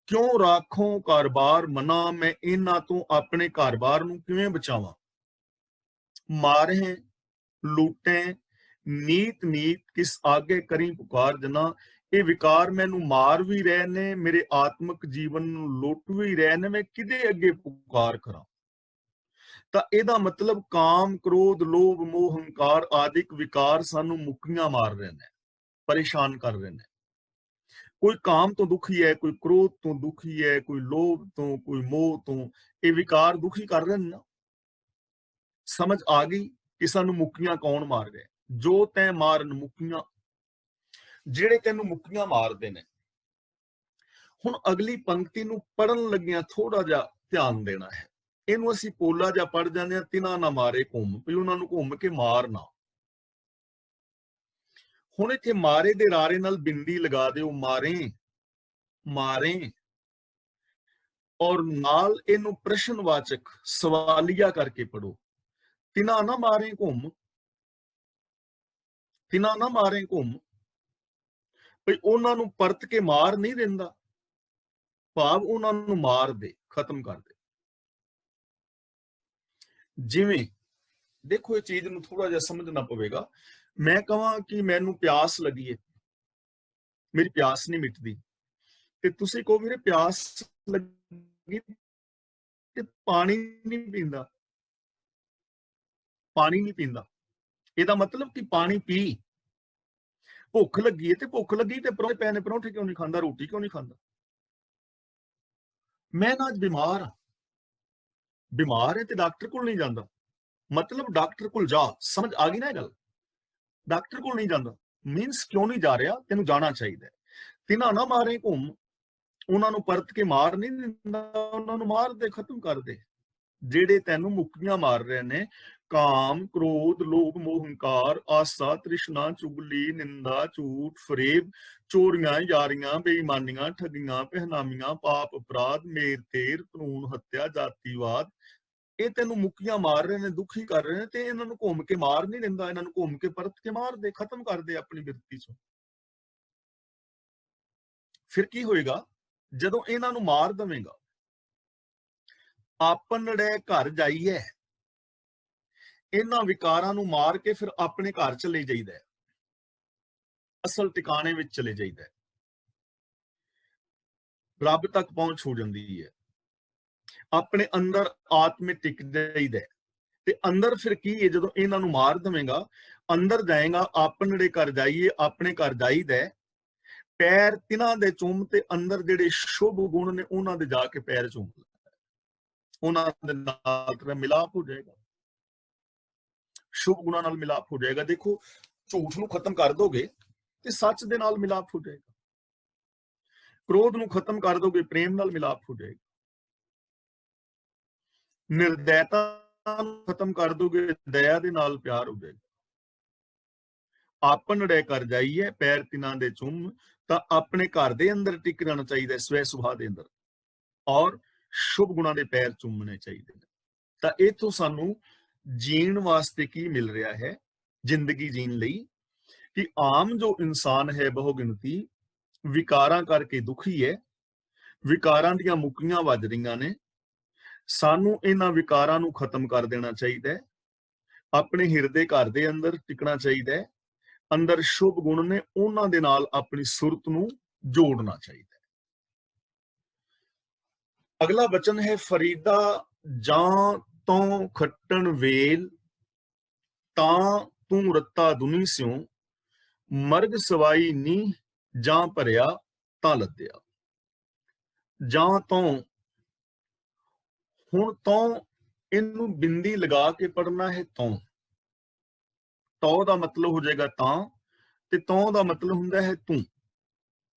ਕਿਉਂ ਰਾਖੋਂ ਘਰ-ਬਾਰ ਮਨਾ, ਮੈਂ ਇਹਨਾਂ ਤੋਂ ਆਪਣੇ ਘਰ-ਬਾਰ ਨੂੰ ਕਿਵੇਂ ਬਚਾਵਾਂ। ਮਾਰੇ ਲੂਟੇ ਨੀਤ ਕਿਸ ਆਗੇ ਕਰੀ ਪੁਕਾਰ ਜਨਾ। ਇਹ ਵਿਕਾਰ ਮੈਨੂੰ ਮਾਰ ਵੀ ਰਹੇ ਨੇ, ਮੇਰੇ ਆਤਮਿਕ ਜੀਵਨ ਨੂੰ ਲੁੱਟ ਵੀ ਰਹੇ ਨੇ, ਮੈਂ ਕਿਹਦੇ ਅੱਗੇ ਪੁਕਾਰ ਕਰਾਂ। ਤਾਂ ਇਹਦਾ ਮਤਲਬ ਕਾਮ, ਕ੍ਰੋਧ, ਲੋਭ, ਮੋਹ, ਹੰਕਾਰ ਆਦਿਕ ਵਿਕਾਰ ਸਾਨੂੰ ਮੁੱਕੀਆਂ ਮਾਰ ਰਹੇ ਨੇ, ਪਰੇਸ਼ਾਨ ਕਰ ਰਹੇ ਨੇ। ਕੋਈ ਕਾਮ ਤੋਂ ਦੁਖੀ ਹੈ, ਕੋਈ ਕ੍ਰੋਧ ਤੋਂ ਦੁਖੀ ਹੈ, ਕੋਈ ਲੋਭ ਤੋਂ, ਕੋਈ ਮੋਹ ਤੋਂ। ਇਹ ਵਿਕਾਰ ਦੁਖੀ ਕਰ ਰਹੇ ਨੇ ਨਾ। ਸਮਝ ਆ ਗਈ ਕਿ ਸਾਨੂੰ ਮੁੱਕੀਆਂ ਕੌਣ ਮਾਰ ਰਿਹਾ? ਜੋ ਤੈਂ ਮਾਰਨ ਮੁੱਕੀਆਂ, ਜਿਹੜੇ ਤੈਨੂੰ ਮੁੱਕੀਆਂ ਮਾਰਦੇ ਨੇ। ਹੁਣ ਅਗਲੀ ਪੰਕਤੀ ਨੂੰ ਪੜਨ ਲੱਗਿਆਂ ਥੋੜਾ ਜਿਹਾ ਧਿਆਨ ਦੇਣਾ ਹੈ। ਇਹਨੂੰ ਅਸੀਂ ਪੋਲਾ ਜਿਹਾ ਪੜ ਜਾਂਦੇ ਹਾਂ, ਤਿਨਾ ਨਾ ਮਾਰੇ ਘੁੰਮ, ਵੀ ਉਹਨਾਂ ਨੂੰ ਘੁੰਮ ਕੇ ਮਾਰਨਾ। ਹੁਣ ਇੱਥੇ ਮਾਰੇ ਦੇ ਰਾਰੇ ਨਾਲ ਬਿੰਦੀ ਲਗਾ ਦਿਓ, ਮਾਰੇ, ਔਰ ਨਾਲ ਇਹਨੂੰ ਪ੍ਰਸ਼ਨਵਾਚਕ ਸਵਾਲੀਆ ਕਰਕੇ ਪੜੋ। ਤਿਨਾ ਨਾ ਮਾਰੇ ਘੁੰਮ, ਤਿਨਾ ਨਾ ਮਾਰੇ ਘੁੰਮ, ਭਈ ਉਹਨਾਂ ਨੂੰ ਪਰਤ ਕੇ ਮਾਰ ਨਹੀਂ ਦਿੰਦਾ, ਭਾਵ ਉਹਨਾਂ ਨੂੰ ਮਾਰ ਦੇ, ਖਤਮ ਕਰ ਦੇ। ਜਿਵੇਂ ਦੇਖੋ, ਇਹ ਚੀਜ਼ ਨੂੰ ਥੋੜਾ ਜਿਹਾ ਸਮਝਣਾ ਪਵੇਗਾ। ਮੈਂ ਕਹਾਂ ਕਿ ਮੈਨੂੰ ਪਿਆਸ ਲੱਗੀ ਹੈ, ਮੇਰੀ ਪਿਆਸ ਨਹੀਂ ਮਿਟਦੀ, ਤੇ ਤੁਸੀਂ ਕਹੋ ਵੀਰੇ ਪਿਆਸ ਲੱਗੀ ਤੇ ਪਾਣੀ ਨਹੀਂ ਪੀਂਦਾ, ਪਾਣੀ ਨਹੀਂ ਪੀਂਦਾ। ਇਹਦਾ ਮਤਲਬ ਕਿ ਪਾਣੀ ਪੀ। ਭੁੱਖ ਲੱਗੀ ਹੈ ਤੇ ਭੁੱਖ ਲੱਗੀ ਤੇ ਪਰੌਂਠੇ ਪਏ ਨੇ, ਪਰੌਂਠੇ ਕਿਉਂ ਨਹੀਂ ਖਾਂਦਾ, ਰੋਟੀ ਕਿਉਂ ਨਹੀਂ ਖਾਂਦਾ। ਮੈਂ ਨਾ ਅੱਜ ਬਿਮਾਰ ਹਾਂ, ਬਿਮਾਰ ਹੈ ਤੇ ਡਾਕਟਰ ਕੋਲ ਨਹੀਂ ਜਾਂਦਾ, ਮਤਲਬ ਡਾਕਟਰ ਕੋਲ ਜਾ। ਸਮਝ ਆ ਗਈ ਨਾ ਇਹ ਗੱਲ? ਡਾਕਟਰ ਕੋਲ ਨਹੀਂ ਜਾਂਦਾ ਮੀਨਸ ਕਿਉਂ ਨਹੀਂ ਜਾ ਰਿਹਾ, ਤੈਨੂੰ ਜਾਣਾ ਚਾਹੀਦਾ। ਤਿਨਾ ਨਾ ਮਾਰੇ ਘੁੰਮ, ਉਹਨਾਂ ਨੂੰ ਪਰਤ ਕੇ ਮਾਰ ਨਹੀਂ ਦਿੰਦਾ, ਉਹਨਾਂ ਨੂੰ ਮਾਰ ਦੇ, ਖਤਮ ਕਰ ਦੇ। ਜਿਹੜੇ ਤੈਨੂੰ ਮੁੱਕੀਆਂ ਮਾਰ ਰਹੇ ਨੇ, ਕਾਮ, ਕ੍ਰੋਧ, ਲੋਭ, ਮੋਹ, ਹੰਕਾਰ, ਆਸਾ, ਤ੍ਰਿਸ਼ਨਾ, ਚੁਗਲੀ, ਨਿੰਦਾ, ਝੂਠ, ਫਰੇਬ, ਚੋਰੀਆਂ, ਯਾਰੀਆਂ, ਬੇਈਮਾਨੀਆਂ, ਠੱਗੀਆਂ, ਪਹਿਨਾਮੀਆਂ, ਪਾਪ, ਅਪਰਾਧ, ਮੇਰ ਤੇਰ, ਭਰੂਣ ਹੱਤਿਆ, ਜਾਤੀਵਾਦ। ਇਹ ਤੈਨੂੰ ਮੁੱਕੀਆਂ ਮਾਰ ਰਹੇ ਨੇ, ਦੁਖੀ ਕਰ ਰਹੇ ਨੇ, ਤੇ ਇਹਨਾਂ ਨੂੰ ਘੁੰਮ ਕੇ ਮਾਰ ਨਹੀਂ ਦਿੰਦਾ, ਇਹਨਾਂ ਨੂੰ ਘੁੰਮ ਕੇ ਪਰਤ ਕੇ ਮਾਰ ਦੇ, ਖਤਮ ਕਰ ਦੇ ਆਪਣੀ ਬਿਰਤੀ ਚੋਂ। ਫਿਰ ਕੀ ਹੋਏਗਾ? ਜਦੋਂ ਇਹਨਾਂ ਨੂੰ ਮਾਰ ਦਵੇਂਗਾ, ਆਪਣੜੇ ਘਰ ਜਾਈਏ। ਇਹਨਾਂ ਵਿਕਾਰਾਂ ਨੂੰ ਮਾਰ ਕੇ ਫਿਰ ਆਪਣੇ ਘਰ ਚਲੇ ਜਾਈਦਾ, ਅਸਲ ਟਿਕਾਣੇ ਵਿੱਚ ਚਲੇ ਜਾਈਦਾ, ਰੱਬ ਤੱਕ ਪਹੁੰਚ ਹੋ ਜਾਂਦੀ ਹੈ, ਆਪਣੇ ਅੰਦਰ ਆਤਮੇ ਟਿਕ ਜਾਈਦਾ। ਤੇ ਅੰਦਰ ਫਿਰ ਕੀ ਹੈ? ਜਦੋਂ ਇਹਨਾਂ ਨੂੰ ਮਾਰ ਦਵੇਂਗਾ, ਅੰਦਰ ਜਾਏਗਾ, ਆਪਣੜੇ ਘਰ ਜਾਈਏ, ਆਪਣੇ ਘਰ ਜਾਈਦਾ, ਪੈਰ ਤਿਨਾਂ ਦੇ ਚੁੰਮ, ਤੇ ਅੰਦਰ ਜਿਹੜੇ ਸ਼ੁਭ ਗੁਣ ਨੇ ਉਹਨਾਂ ਦੇ ਜਾ ਕੇ ਪੈਰ ਚੁੰਮ, ਉਹਨਾਂ ਦੇ ਨਾਲ ਤੇਰਾ ਮਿਲਾਪ ਹੋ ਜਾਏਗਾ, ਸ਼ੁਭ ਗੁਣਾਂ ਨਾਲ ਮਿਲਾਪ ਹੋ ਜਾਏਗਾ। ਦੇਖੋ, ਝੂਠ ਨੂੰ ਖਤਮ ਕਰ ਦੋਗੇ ਤੇ ਸੱਚ ਦੇ ਨਾਲ ਮਿਲਾਪ ਹੋ ਜਾਏਗਾ। ਕ੍ਰੋਧ ਨੂੰ ਖਤਮ ਕਰ ਦੋਗੇ, ਪ੍ਰੇਮ ਨਾਲ ਮਿਲਾਪ ਹੋ ਜਾਏਗਾ। ਨਿਰਦੈਤਾ ਨੂੰ ਖਤਮ ਕਰ ਦੋਗੇ, ਦਇਆ ਦੇ ਨਾਲ ਪਿਆਰ ਹੋ ਜਾਏਗਾ। ਆਪਨ ੜੇ ਕਰ ਜਾਈਏ ਪੈਰ ਤਿਨਾਂ ਦੇ ਚੁੰਮ, ਤਾਂ ਆਪਣੇ ਘਰ ਦੇ ਅੰਦਰ ਟਿਕ ਰਹਿਣਾ ਚਾਹੀਦਾ, ਸਵੈ ਸੁਭਾਅ ਦੇ ਅੰਦਰ, ਔਰ ਸ਼ੁਭ ਗੁਣਾਂ ਦੇ ਪੈਰ ਚੁੰਮਣੇ ਚਾਹੀਦੇ ਨੇ। ਤਾਂ ਇਥੋਂ ਸਾਨੂੰ ਜੀਣ ਵਾਸਤੇ ਕੀ ਮਿਲ ਰਿਹਾ ਹੈ, ਜ਼ਿੰਦਗੀ ਜੀਣ ਲਈ, ਕਿ ਆਮ ਜੋ ਇਨਸਾਨ ਹੈ ਬਹੁ ਗਿਣਤੀ, ਵਿਕਾਰਾਂ ਕਰਕੇ ਦੁਖੀ ਹੈ, ਵਿਕਾਰਾਂ ਦੀਆਂ ਮੁੱਕੀਆਂ ਵੱਜ ਰਹੀਆਂ ਨੇ। ਸਾਨੂੰ ਇਹਨਾਂ ਵਿਕਾਰਾਂ ਨੂੰ ਖਤਮ ਕਰ ਦੇਣਾ ਚਾਹੀਦਾ ਹੈ, ਆਪਣੇ ਹਿਰਦੇ ਘਰ ਦੇ ਅੰਦਰ ਟਿਕਣਾ ਚਾਹੀਦਾ ਹੈ, ਅੰਦਰ ਸ਼ੁਭ ਗੁਣ ਨੇ ਉਹਨਾਂ ਦੇ ਨਾਲ ਆਪਣੀ ਸੁਰਤ ਨੂੰ ਜੋੜਨਾ ਚਾਹੀਦਾ ਹੈ। ਅਗਲਾ ਬਚਨ ਹੈ, ਫਰੀਦਾ ਜਾਂ ਤੋਂ ਖੱਟਣ ਵੇਲ, ਤਾਂ ਤੂੰ ਰੱਤਾ ਦੁਨੀ ਸਿਉ, ਮਰਗ ਸਵਾਈ ਨੀ ਜਾਂ ਭਰਿਆ ਤਾਂ ਲੱਦਿਆ। ਜਾਂ ਤੋਂ, ਹੁਣ ਤੋਂ ਇਹਨੂੰ ਬਿੰਦੀ ਲਗਾ ਕੇ ਪੜਨਾ ਹੈ। ਤੋਂ ਦਾ ਮਤਲਬ ਹੋ ਜਾਏਗਾ ਤਾਂ, ਤੇ ਤੋਂ ਦਾ ਮਤਲਬ ਹੁੰਦਾ ਹੈ ਤੂੰ।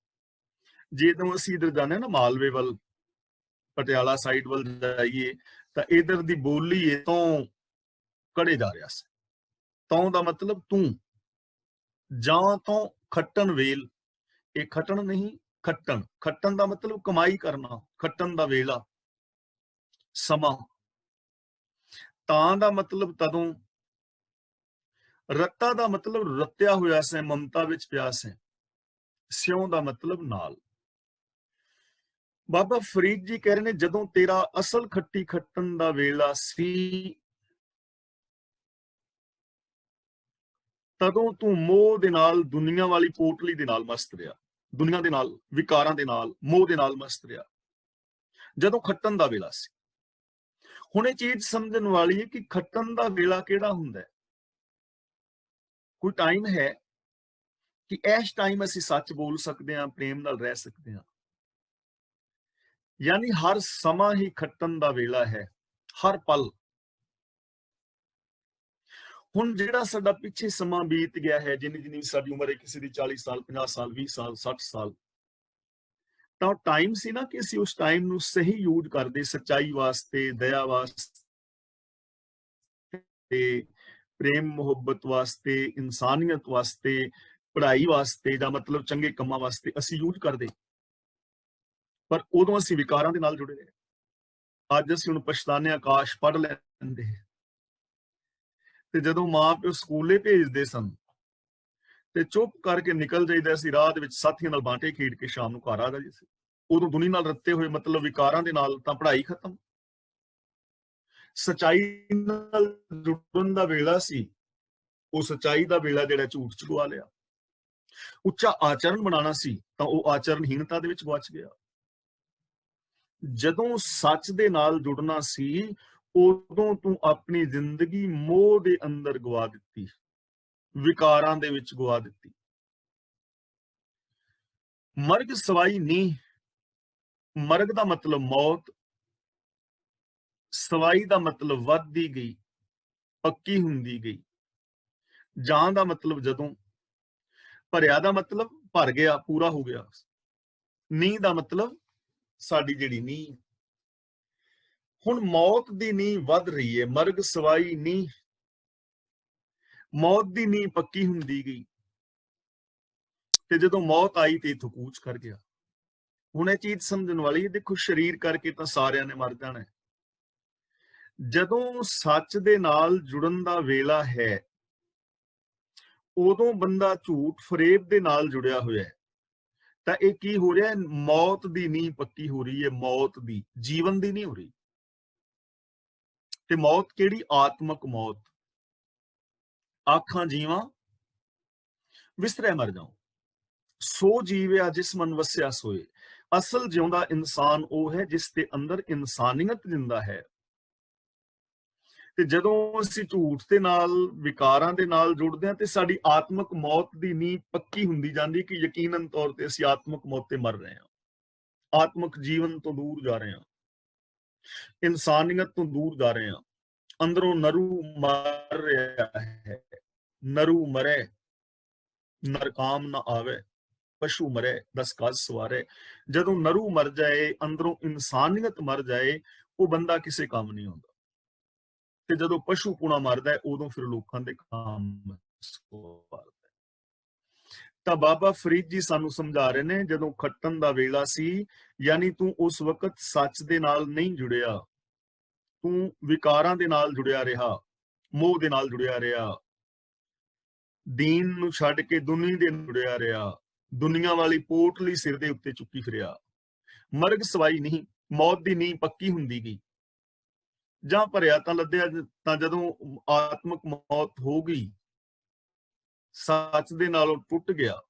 ਜਦੋਂ ਅਸੀਂ ਇਧਰ ਜਾਂਦੇ ਨਾ ਮਾਲਵੇ ਵੱਲ, ਪਟਿਆਲਾ ਸਾਈਡ ਵੱਲ ਜਾਈਏ, ਤਾਂ ਇਧਰ ਦੀ ਬੋਲੀ ਇਹ ਤੋਂ ਕੜੇ ਜਾ ਰਿਹਾ ਸੀ। ਤੋਂ ਦਾ ਮਤਲਬ ਤੂੰ। ਜਾਂ ਤੋਂ ਖੱਟਣ ਵੇਲ, ਇਹ ਖੱਟਣ ਨਹੀਂ, ਖੱਟਣ। ਖੱਟਣ ਦਾ ਮਤਲਬ ਕਮਾਈ ਕਰਨਾ, ਖੱਟਣ ਦਾ ਵੇਲਾ, ਸਮਾਂ। ਤਾਂ ਦਾ ਮਤਲਬ ਤਦੋਂ। ਰੱਤਾ ਦਾ ਮਤਲਬ ਰੱਤਿਆ ਹੋਇਆ ਸੈਂ, ਮਮਤਾ ਵਿੱਚ ਪਿਆ ਸੈਂ। ਸਿਉਂ ਦਾ ਮਤਲਬ ਨਾਲ। ਬਾਬਾ ਫਰੀਦ ਜੀ ਕਹਿ ਰਹੇ ਨੇ, ਜਦੋਂ ਤੇਰਾ ਅਸਲ ਖੱਟੀ ਖੱਟਣ ਦਾ ਵੇਲਾ ਸੀ, ਤਦੋਂ ਤੂੰ ਮੋਹ ਦੇ ਨਾਲ, ਦੁਨੀਆ ਵਾਲੀ ਪੋਟਲੀ ਦੇ ਨਾਲ ਮਸਤ ਰਿਹਾ, ਦੁਨੀਆ ਦੇ ਨਾਲ, ਵਿਕਾਰਾਂ ਦੇ ਨਾਲ, ਮੋਹ ਦੇ ਨਾਲ ਮਸਤ ਰਿਹਾ, ਜਦੋਂ ਖੱਟਣ ਦਾ ਵੇਲਾ ਸੀ। ਹੁਣ ਇਹ ਚੀਜ਼ ਸਮਝਣ ਵਾਲੀ ਹੈ ਕਿ ਖੱਟਣ ਦਾ ਵੇਲਾ ਕਿਹੜਾ ਹੁੰਦਾ ਹੈ। ਕੋਈ ਟਾਈਮ ਹੈ ਕਿ ਇਸ ਟਾਈਮ ਅਸੀਂ ਸੱਚ ਬੋਲ ਸਕਦੇ ਹਾਂ, ਪ੍ਰੇਮ ਨਾਲ ਰਹਿ ਸਕਦੇ ਹਾਂ। ਯਾਨੀ ਹਰ ਸਮਾਂ ਹੀ ਖੱਟਣ ਦਾ ਵੇਲਾ ਹੈ, ਹਰ ਪਲ। ਹੁਣ ਜਿਹੜਾ ਸਾਡਾ ਪਿੱਛੇ ਸਮਾਂ ਬੀਤ ਗਿਆ ਹੈ, ਜਿੰਨੀ ਜਿੰਨੀ ਸਾਡੀ ਉਮਰ ਹੈ, ਕਿਸੇ ਦੀ 40 ਸਾਲ, 50 ਸਾਲ, 20 ਸਾਲ, 60 ਸਾਲ, ਤਾਂ ਉਹ ਟਾਈਮ ਸੀ ਨਾ ਕਿ ਅਸੀਂ ਉਸ ਟਾਈਮ ਨੂੰ ਸਹੀ ਯੂਜ਼ ਕਰਦੇ, ਸੱਚਾਈ ਵਾਸਤੇ, ਦਇਆ ਵਾਸਤੇ, ਪ੍ਰੇਮ ਮੁਹੱਬਤ ਵਾਸਤੇ, ਇਨਸਾਨੀਅਤ ਵਾਸਤੇ, ਪੜ੍ਹਾਈ ਵਾਸਤੇ, ਜਾਂ ਮਤਲਬ ਚੰਗੇ ਕੰਮਾਂ ਵਾਸਤੇ ਅਸੀਂ ਯੂਜ਼ ਕਰਦੇ। ਪਰ ਉਦੋਂ ਅਸੀਂ ਵਿਕਾਰਾਂ ਦੇ ਨਾਲ ਜੁੜੇ ਰਹੇ। ਅੱਜ ਅਸੀਂ ਹੁਣ ਪਛਤਾਨੇ, ਆਕਾਸ਼ ਪੜ੍ਹ ਲੈਂਦੇ, ਤੇ ਜਦੋਂ ਮਾਂ ਪਿਓ ਸਕੂਲੇ ਭੇਜਦੇ ਸਨ ਤੇ ਚੁੱਪ ਕਰਕੇ ਨਿਕਲ ਜਾਈਦਾ ਸੀ, ਰਾਹ ਦੇ ਵਿੱਚ ਸਾਥੀਆਂ ਨਾਲ ਬਾਂਟੇ ਖੇਡ ਕੇ ਸ਼ਾਮ ਨੂੰ ਘਰ ਆ ਜਾਂਦੇ ਸੀ। ਉਦੋਂ ਦੁਨੀਆ ਨਾਲ ਰੱਤੇ ਹੋਏ, ਮਤਲਬ ਵਿਕਾਰਾਂ ਦੇ ਨਾਲ, ਤਾਂ ਪੜ੍ਹਾਈ ਖਤਮ। ਸਚਾਈ ਨਾਲ ਜੁੜਨ ਦਾ ਵੇਲਾ ਸੀ, ਉਹ ਸਚਾਈ ਦਾ ਵੇਲਾ ਜਿਹੜਾ ਝੂਠ ਚ ਗਵਾ ਲਿਆ। ਉੱਚਾ ਆਚਰਣ ਬਣਾਉਣਾ ਸੀ, ਤਾਂ ਉਹ ਆਚਰਣਹੀਣਤਾ ਦੇ ਵਿੱਚ ਗਵਾਚ ਗਿਆ। ਜਦੋਂ ਸੱਚ ਦੇ ਨਾਲ ਜੁੜਨਾ ਸੀ, ਉਦੋਂ ਤੂੰ ਆਪਣੀ ਜ਼ਿੰਦਗੀ ਮੋਹ ਦੇ ਅੰਦਰ ਗਵਾ ਦਿੱਤੀ, ਵਿਕਾਰਾਂ ਦੇ ਵਿੱਚ ਗਵਾ ਦਿੱਤੀ। ਮਰਗ ਸਵਾਈ ਨੀ, ਮਰਗ ਦਾ ਮਤਲਬ ਮੌਤ, ਸਵਾਈ ਦਾ ਮਤਲਬ ਵੱਧਦੀ ਗਈ, ਪੱਕੀ ਹੁੰਦੀ ਗਈ। ਜਾਂ ਦਾ ਮਤਲਬ ਜਦੋਂ, ਭਰਿਆ ਦਾ ਮਤਲਬ ਭਰ ਗਿਆ, ਪੂਰਾ ਹੋ ਗਿਆ। ਨੀਂਹ ਦਾ ਮਤਲਬ ਸਾਡੀ ਜਿਹੜੀ ਨੀਂਹ। ਹੁਣ ਮੌਤ ਦੀ ਨੀਂਹ ਵੱਧ ਰਹੀ ਹੈ, ਮਰਗ ਸਵਾਈ ਨੀਂਹ, ਮੌਤ ਦੀ ਨੀਂਹ ਪੱਕੀ ਹੁੰਦੀ ਗਈ, ਤੇ ਜਦੋਂ ਮੌਤ ਆਈ ਤੇ ਇਥੋਂ ਕੂਚ ਕਰ ਗਿਆ। ਹੁਣ ਇਹ ਚੀਜ਼ ਸਮਝਣ ਵਾਲੀ ਹੈ, ਦੇਖੋ ਸਰੀਰ ਕਰਕੇ ਤਾਂ ਸਾਰਿਆਂ ਨੇ ਮਰ ਜਾਣਾ। ਜਦੋਂ ਸੱਚ ਦੇ ਨਾਲ ਜੁੜਨ ਦਾ ਵੇਲਾ ਹੈ, ਉਦੋਂ ਬੰਦਾ ਝੂਠ ਫਰੇਬ ਦੇ ਨਾਲ ਜੁੜਿਆ ਹੋਇਆ ਹੈ, ਤਾਂ ਇਹ ਕੀ ਹੋ ਰਿਹਾ ਹੈ, ਮੌਤ ਦੀ ਨੀਂਹ ਪੱਕੀ ਹੋ ਰਹੀ ਹੈ, ਮੌਤ ਦੀ, ਜੀਵਨ ਦੀ ਨਹੀਂ ਹੋ ਰਹੀ। ਤੇ ਮੌਤ ਕਿਹੜੀ? ਆਤਮਕ ਮੌਤ। ਆਖਾਂ ਜੀਵਾਂ ਵਿਸਰੈ ਮਰ ਜਾਓ, ਸੋ ਜੀਵਿਆ ਜਿਸ ਮਨ ਵਸਿਆ ਸੋਏ। ਅਸਲ ਜਿਉਂਦਾ ਇਨਸਾਨ ਉਹ ਹੈ ਜਿਸ ਦੇ ਅੰਦਰ ਇਨਸਾਨੀਅਤ ਜਿੰਦਾ ਹੈ। ਤੇ ਜਦੋਂ ਅਸੀਂ ਝੂਠ ਦੇ ਨਾਲ, ਵਿਕਾਰਾਂ ਦੇ ਨਾਲ ਜੁੜਦੇ ਹਾਂ, ਤੇ ਸਾਡੀ ਆਤਮਕ ਮੌਤ ਦੀ ਨੀਂਹ ਪੱਕੀ ਹੁੰਦੀ ਜਾਂਦੀ ਕਿ ਯਕੀਨਨ ਤੌਰ ਤੇ ਅਸੀਂ ਆਤਮਕ ਮੌਤ ਤੇ ਮਰ ਰਹੇ ਹਾਂ, ਆਤਮਕ ਜੀਵਨ ਤੋਂ ਦੂਰ ਜਾ ਰਹੇ ਹਾਂ, ਇਨਸਾਨੀਅਤ ਤੋਂ ਦੂਰ ਜਾ ਰਹੇ ਹਾਂ। ਅੰਦਰੋਂ ਨਰੂ ਮਰ ਰਿਹਾ ਹੈ, ਨਰੂ ਮਰੇ। नर काम ना आवे, पशु मरे 10 गज सवारे। जदों नरू मर जाए, अंदरों इंसानियत मर जाए, वो बंदा किसी काम नहीं होता। ਤੇ ਜਦੋਂ ਪਸ਼ੂ ਪੁਣਾ ਮਰਦਾ ਹੈ, ਉਦੋਂ ਫਿਰ ਲੋਕਾਂ ਦੇ ਕੰਮ ਸਵਾਰਦਾ। ਤਾਂ ਬਾਬਾ ਫਰੀਦ ਜੀ ਸਾਨੂੰ ਸਮਝਾ ਰਹੇ ਨੇ, ਜਦੋਂ ਖੱਟਣ ਦਾ ਵੇਲਾ ਸੀ, ਯਾਨੀ ਤੂੰ ਉਸ ਵਕਤ ਸੱਚ ਦੇ ਨਾਲ ਨਹੀਂ ਜੁੜਿਆ, ਤੂੰ ਵਿਕਾਰਾਂ ਦੇ ਨਾਲ ਜੁੜਿਆ ਰਿਹਾ, ਮੋਹ ਦੇ ਨਾਲ ਜੁੜਿਆ ਰਿਹਾ, ਦੀਨ ਨੂੰ ਛੱਡ ਕੇ ਦੁਨੀਆ ਦੇ ਨਾਲ ਜੁੜਿਆ ਰਿਹਾ, ਦੁਨੀਆ ਵਾਲੀ ਪੋਟਲੀ ਸਿਰ ਦੇ ਉੱਤੇ ਚੁੱਕੀ ਫਿਰਿਆ। ਮਰਗ ਸਵਾਈ ਨਹੀਂ, ਮੌਤ ਦੀ ਨੀਂਹ ਪੱਕੀ ਹੁੰਦੀ ਗਈ। ਜਾਂ ਭਰਿਆ ਤਾਂ ਲੱਦਿਆ, ਤਾਂ ਜਦੋਂ ਆਤਮਕ ਮੌਤ ਹੋ ਗਈ, ਸੱਚ ਦੇ ਨਾਲੋਂ ਟੁੱਟ ਗਿਆ,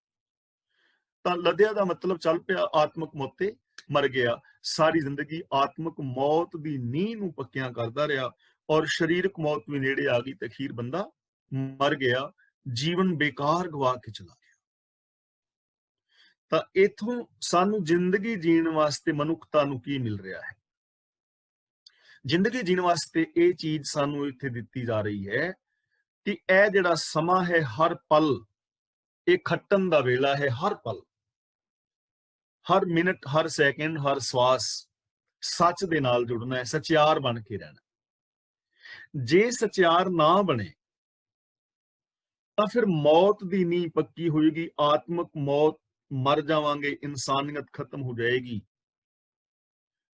ਤਾਂ ਲੱਦਿਆ ਦਾ ਮਤਲਬ ਚੱਲ ਪਿਆ ਆਤਮਕ ਮੌਤ ਤੇ ਮਰ ਗਿਆ। ਸਾਰੀ ਜ਼ਿੰਦਗੀ ਆਤਮਕ ਮੌਤ ਦੀ ਨੀਂਹ ਨੂੰ ਪੱਕਿਆਂ ਕਰਦਾ ਰਿਹਾ, ਔਰ ਸਰੀਰਕ ਮੌਤ ਵੀ ਨੇੜੇ ਆ ਗਈ ਤੇ ਅਖੀਰ ਬੰਦਾ ਮਰ ਗਿਆ, ਜੀਵਨ ਬੇਕਾਰ ਗਵਾ ਕੇ ਚਲਾ ਗਿਆ। ਤਾਂ ਇਥੋਂ ਸਾਨੂੰ ਜ਼ਿੰਦਗੀ ਜੀਣ ਵਾਸਤੇ ਮਨੁੱਖਤਾ ਨੂੰ ਕੀ ਮਿਲ ਰਿਹਾ ਹੈ? ਜ਼ਿੰਦਗੀ ਜੀਣ ਵਾਸਤੇ ਇਹ ਚੀਜ਼ ਸਾਨੂੰ ਇੱਥੇ ਦਿੱਤੀ ਜਾ ਰਹੀ ਹੈ ਕਿ ਇਹ ਜਿਹੜਾ ਸਮਾਂ ਹੈ, ਹਰ ਪਲ ਇਹ ਖੱਟਣ ਦਾ ਵੇਲਾ ਹੈ। ਹਰ ਪਲ, ਹਰ ਮਿੰਟ, ਹਰ ਸੈਕਿੰਡ, ਹਰ ਸਵਾਸ ਸੱਚ ਦੇ ਨਾਲ ਜੁੜਨਾ ਹੈ, ਸਚਿਆਰ ਬਣ ਕੇ ਰਹਿਣਾ। ਜੇ ਸਚਿਆਰ ਨਾ ਬਣੇ ਤਾਂ ਫਿਰ ਮੌਤ ਦੀ ਨੀਂਹ ਪੱਕੀ ਹੋਏਗੀ, ਆਤਮਕ ਮੌਤ, ਮਰ ਜਾਵਾਂਗੇ, ਇਨਸਾਨੀਅਤ ਖਤਮ ਹੋ ਜਾਏਗੀ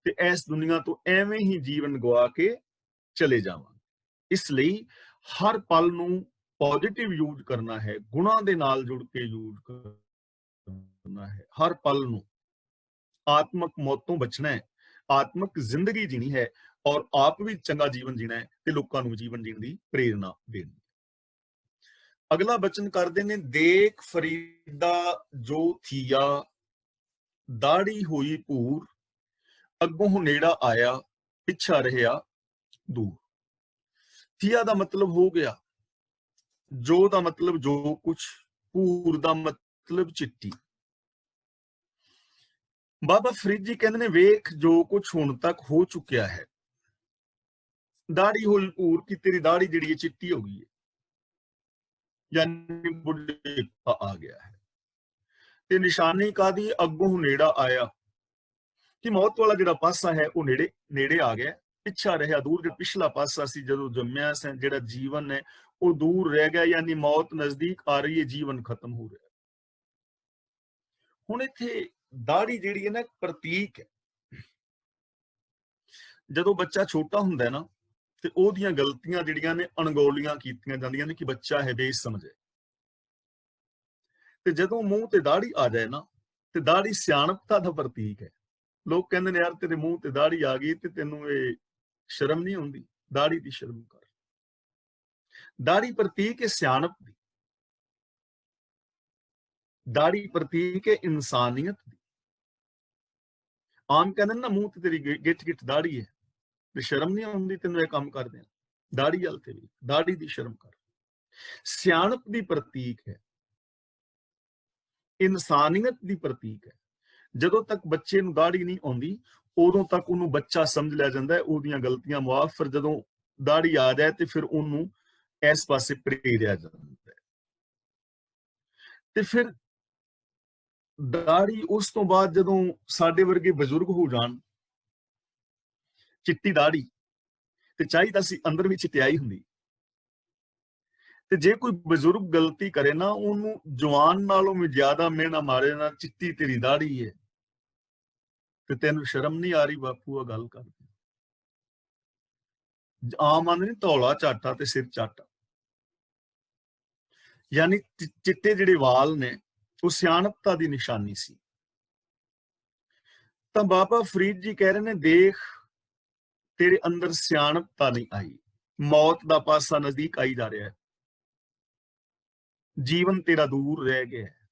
ਤੇ ਇਸ ਦੁਨੀਆ ਤੋਂ ਐਵੇਂ ਹੀ ਜੀਵਨ ਗਵਾ ਕੇ ਚਲੇ ਜਾਵਾਂਗੇ। ਇਸ ਲਈ ਹਰ ਪਲ ਨੂੰ ਪੋਜ਼ਿਟਿਵ ਯੂਜ਼ ਕਰਨਾ ਹੈ, ਗੁਣਾਂ ਦੇ ਨਾਲ ਜੁੜ ਕੇ ਯੂਜ਼ ਕਰਨਾ ਹੈ। ਹਰ ਪਲ ਨੂੰ ਆਤਮਕ ਮੌਤ ਤੋਂ ਬਚਣਾ ਹੈ, ਆਤਮਕ ਜ਼ਿੰਦਗੀ ਜੀਣੀ ਹੈ, ਔਰ ਆਪ ਵੀ ਚੰਗਾ ਜੀਵਨ ਜੀਣਾ ਹੈ ਤੇ ਲੋਕਾਂ ਨੂੰ ਜੀਵਨ ਜੀਣ ਦੀ ਪ੍ਰੇਰਨਾ ਦੇਣੀ। ਅਗਲਾ ਬਚਨ ਕਰਦੇ ਨੇ, ਦੇਖ ਫਰੀਦਾ ਜੋ ਥੀਆ, ਦਾੜੀ ਹੋਈ ਭੂਰ, ਅੱਗੋਂ ਨੇੜਾ ਆਇਆ, ਪਿੱਛਾ ਰਹਿਆ ਦੂਰ। ਥੀਆ ਦਾ ਮਤਲਬ ਹੋ ਗਿਆ, ਜੋ ਦਾ ਮਤਲਬ ਜੋ ਕੁਛ, ਭੂਰ ਦਾ ਮਤਲਬ ਚਿੱਟੀ। ਬਾਬਾ ਫਰੀਦ ਜੀ ਕਹਿੰਦੇ ਨੇ, ਵੇਖ ਜੋ ਕੁਛ ਹੁਣ ਤੱਕ ਹੋ ਚੁੱਕਿਆ ਹੈ। ਦਾੜੀ ਹੋਈ ਭੂਰ, ਕਿ ਤੇਰੀ ਦਾੜੀ ਜਿਹੜੀ ਹੈ ਚਿੱਟੀ ਹੋ ਗਈ ਹੈ, ਯਾਨੀ ਬੁੱਢੇਪਾ ਆ ਗਿਆ ਹੈ। ਤੇ ਨਿਸ਼ਾਨੀ ਕਾਦੀ? ਅੱਗੋਂ ਨੇੜਾ ਆਇਆ, ਕਿ ਮੌਤ ਵਾਲਾ ਜਿਹੜਾ ਪਾਸਾ ਹੈ ਉਹ ਨੇੜੇ ਨੇੜੇ ਆ ਗਿਆ, ਪਿੱਛਾ ਰਹਿਆ ਦੂਰ। ਜਿਹੜਾ ਪਿਛਲਾ ਪਾਸਾ ਸੀ ਜਦੋਂ ਜੰਮਿਆ ਸੀ, ਜਿਹੜਾ ਜੀਵਨ ਹੈ ਉਹ ਦੂਰ ਰਹਿ ਗਿਆ, ਯਾਨੀ ਮੌਤ ਨਜ਼ਦੀਕ ਆ ਰਹੀ ਹੈ, ਜੀਵਨ ਖਤਮ ਹੋ ਰਿਹਾ। ਹੁਣ ਇੱਥੇ ਦਾੜੀ ਜਿਹੜੀ ਹੈ ਨਾ, ਪ੍ਰਤੀਕ ਹੈ। ਜਦੋਂ ਬੱਚਾ ਛੋਟਾ ਹੁੰਦਾ ਹੈ ਨਾ, ਤੇ ਉਹਦੀਆਂ ਗਲਤੀਆਂ ਜਿਹੜੀਆਂ ਨੇ ਅਣਗੌਲੀਆਂ ਕੀਤੀਆਂ ਜਾਂਦੀਆਂ ਨੇ ਕਿ ਬੱਚਾ ਹੈ, ਬੇਸਮਝ ਹੈ। ਤੇ ਜਦੋਂ ਮੂੰਹ ਤੇ ਦਾੜੀ ਆ ਜਾਏ ਨਾ, ਤੇ ਦਾੜੀ ਸਿਆਣਪਤਾ ਦਾ ਪ੍ਰਤੀਕ ਹੈ। ਲੋਕ ਕਹਿੰਦੇ ਨੇ, ਯਾਰ ਤੇਰੇ ਮੂੰਹ ਤੇ ਦਾੜੀ ਆ ਗਈ ਤੇ ਤੈਨੂੰ ਇਹ ਸ਼ਰਮ ਨਹੀਂ ਆਉਂਦੀ? ਦਾੜੀ ਦੀ ਸ਼ਰਮ ਕਰ। ਦਾੜੀ ਪ੍ਰਤੀਕ ਹੈ ਸਿਆਣਪ ਦੀ, ਦਾੜੀ ਪ੍ਰਤੀਕ ਹੈ ਇਨਸਾਨੀਅਤ ਦੀ। ਆਮ ਕਹਿੰਦੇ ਨਾ, ਮੂੰਹ ਤੇ ਤੇਰੀ ਗਿੱਠ ਗਿੱਠ ਦਾੜੀ ਹੈ ਤੇ ਸ਼ਰਮ ਨਹੀਂ ਆਉਂਦੀ ਤੈਨੂੰ ਇਹ ਕੰਮ ਕਰਦੇ ਆ? ਦਾੜੀ ਵਾਲ ਤੇ ਦਾੜੀ ਦੀ ਸ਼ਰਮ ਕਰ। ਸਿਆਣਪ ਦੀ ਪ੍ਰਤੀਕ ਹੈ, ਇਨਸਾਨੀਅਤ ਦੀ ਪ੍ਰਤੀਕ ਹੈ। ਜਦੋਂ ਤੱਕ ਬੱਚੇ ਨੂੰ ਦਾੜੀ ਨਹੀਂ ਆਉਂਦੀ, ਉਦੋਂ ਤੱਕ ਉਹਨੂੰ ਬੱਚਾ ਸਮਝ ਲਿਆ ਜਾਂਦਾ ਹੈ, ਉਹਦੀਆਂ ਗਲਤੀਆਂ ਮੁਆਫ। ਫਿਰ ਜਦੋਂ ਦਾੜੀ ਆ ਜਾਏ ਤੇ ਫਿਰ ਉਹਨੂੰ ਇਸ ਪਾਸੇ ਪ੍ਰੇਰਿਆ ਜਾਂਦਾ ਹੈ। ਤੇ ਫਿਰ ਦਾੜੀ ਉਸ ਤੋਂ ਬਾਅਦ ਜਦੋਂ ਸਾਡੇ ਵਰਗੇ ਬਜ਼ੁਰਗ ਹੋ ਜਾਣ, ਚਿੱਟੀ ਦਾੜੀ, ਤੇ ਚਾਹੀਦਾ ਸੀ ਅੰਦਰ ਵੀ ਚਿਟਿਆਈ ਹੁੰਦੀ। ਤੇ ਜੇ ਕੋਈ ਬਜ਼ੁਰਗ ਗਲਤੀ ਕਰੇ ਨਾ, ਉਹਨੂੰ ਜਵਾਨ ਨਾਲੋਂ ਵੀ ਜ਼ਿਆਦਾ ਮਿਹਣਾ ਮਾਰੇ ਨਾ, ਚਿੱਟੀ ਤੇਰੀ ਦਾੜੀ ਹੈ ਤੇ ਤੈਨੂੰ ਸ਼ਰਮ ਨਹੀਂ ਆ ਰਹੀ ਬਾਪੂ ਆ ਗੱਲ ਕਰਦੇ? ਆਮ ਆਂਦੇ ਨਹੀਂ, ਧੌਲਾ ਝਾਟਾ ਤੇ ਸਿਰ ਚਾਟਾ। ਯਾਨੀ ਚਿੱਟੇ ਜਿਹੜੇ ਵਾਲ ਨੇ ਉਹ ਸਿਆਣਪਤਾ ਦੀ ਨਿਸ਼ਾਨੀ ਸੀ। ਤਾਂ ਬਾਬਾ ਫਰੀਦ ਜੀ ਕਹਿ ਰਹੇ ਨੇ, ਦੇਖ ਤੇਰੇ ਅੰਦਰ ਸਿਆਣਪਤਾ ਨਹੀਂ ਆਈ, ਮੌਤ ਦਾ ਪਾਸਾ ਨਜ਼ਦੀਕ ਆਈ ਜਾ ਰਿਹਾ ਹੈ, ਜੀਵਨ ਤੇਰਾ ਦੂਰ ਰਹਿ ਗਿਆ ਹੈ,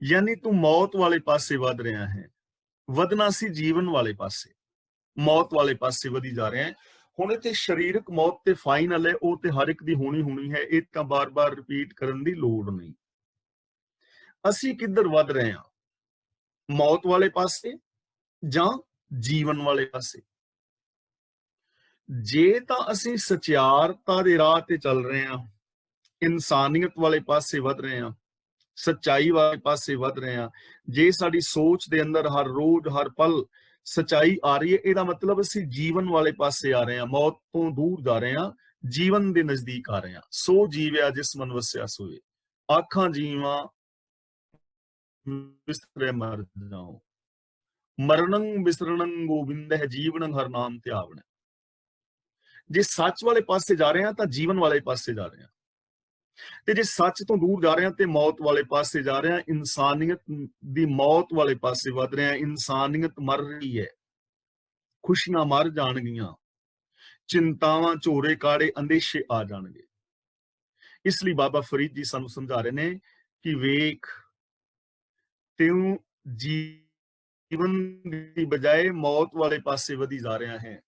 ਯਾਨੀ ਤੂੰ ਮੌਤ ਵਾਲੇ ਪਾਸੇ ਵੱਧ ਰਿਹਾ ਹੈ। ਵਧਣਾ ਸੀ ਜੀਵਨ ਵਾਲੇ ਪਾਸੇ, ਮੌਤ ਵਾਲੇ ਪਾਸੇ ਵਧੀ ਜਾ ਰਿਹਾ ਹੈ। ਹੁਣ ਇੱਥੇ ਸਰੀਰਕ ਮੌਤ ਤੇ ਫਾਈਨਲ ਹੈ, ਉਹ ਤੇ ਹਰ ਇੱਕ ਦੀ ਹੋਣੀ ਹੈ, ਇਹ ਤਾਂ ਬਾਰ-ਬਾਰ ਰਿਪੀਟ ਕਰਨ ਦੀ ਲੋੜ ਨਹੀਂ। ਅਸੀਂ ਕਿੱਧਰ ਵੱਧ ਰਹੇ ਹਾਂ, ਮੌਤ ਵਾਲੇ ਪਾਸੇ ਜਾਂ ਜੀਵਨ ਵਾਲੇ ਪਾਸੇ? ਜੇ ਤਾਂ ਅਸੀਂ ਸਚਿਆਰਤਾ ਦੇ ਰਾਹ ਤੇ ਚੱਲ ਰਹੇ ਹਾਂ, ਇਨਸਾਨੀਅਤ ਵਾਲੇ ਪਾਸੇ ਵੱਧ ਰਹੇ ਹਾਂ, ਸੱਚਾਈ ਵਾਲੇ ਪਾਸੇ ਵੱਧ ਰਹੇ ਹਾਂ। ਜੇ ਸਾਡੀ ਸੋਚ ਦੇ ਅੰਦਰ ਹਰ ਰੋਜ਼ ਹਰ ਪਲ ਸੱਚਾਈ ਆ ਰਹੀ ਹੈ, ਇਹਦਾ ਮਤਲਬ ਅਸੀਂ ਜੀਵਨ ਵਾਲੇ ਪਾਸੇ ਆ ਰਹੇ ਹਾਂ, ਮੌਤ ਤੋਂ ਦੂਰ ਜਾ ਰਹੇ ਹਾਂ, ਜੀਵਨ ਦੇ ਨਜ਼ਦੀਕ ਆ ਰਹੇ ਹਾਂ। ਸੋ ਜੀਵਿਆ ਜਿਸ ਮਨ ਵਸਿਆ ਸੋਏ, ਆਖਾਂ ਜੀਵਾਂ ਬਿਸਰੇ ਮਰ ਜਾਓ, ਮਰਨੰ ਬਿਸਰਣੰ ਗੋਬਿੰਦ ਹੈ, ਜੀਵਨੰ ਹਰ ਨਾਮ ਧਿਆਵਣ। ਜੇ ਸੱਚ ਵਾਲੇ ਪਾਸੇ ਜਾ ਰਹੇ ਹਾਂ ਤਾਂ ਜੀਵਨ ਵਾਲੇ ਪਾਸੇ ਜਾ ਰਹੇ ਹਾਂ, ਤੇ ਜੇ ਸੱਚ ਤੋਂ ਦੂਰ ਜਾ ਰਹੇ ਹਾਂ ਤੇ ਮੌਤ ਵਾਲੇ ਪਾਸੇ ਜਾ ਰਹੇ ਹਾਂ, ਇਨਸਾਨੀਅਤ ਦੀ ਮੌਤ ਵਾਲੇ ਪਾਸੇ ਵੱਧ ਰਹੇ ਹਾਂ। ਇਨਸਾਨੀਅਤ ਮਰ ਰਹੀ ਹੈ, ਖੁਸ਼ੀਆਂ ਮਰ ਜਾਣਗੀਆਂ, ਚਿੰਤਾਵਾਂ ਝੋਰੇ ਕਾੜੇ ਅੰਦੇਸ਼ੇ ਆ ਜਾਣਗੇ। ਇਸ ਲਈ ਬਾਬਾ ਫਰੀਦ ਜੀ ਸਾਨੂੰ ਸਮਝਾ ਰਹੇ ਨੇ ਕਿ ਵੇਖ, ਤੂੰ ਜੀਵਨ ਦੀ ਬਜਾਏ ਮੌਤ ਵਾਲੇ ਪਾਸੇ ਵਧੀ ਜਾ ਰਿਹਾ ਹੈ।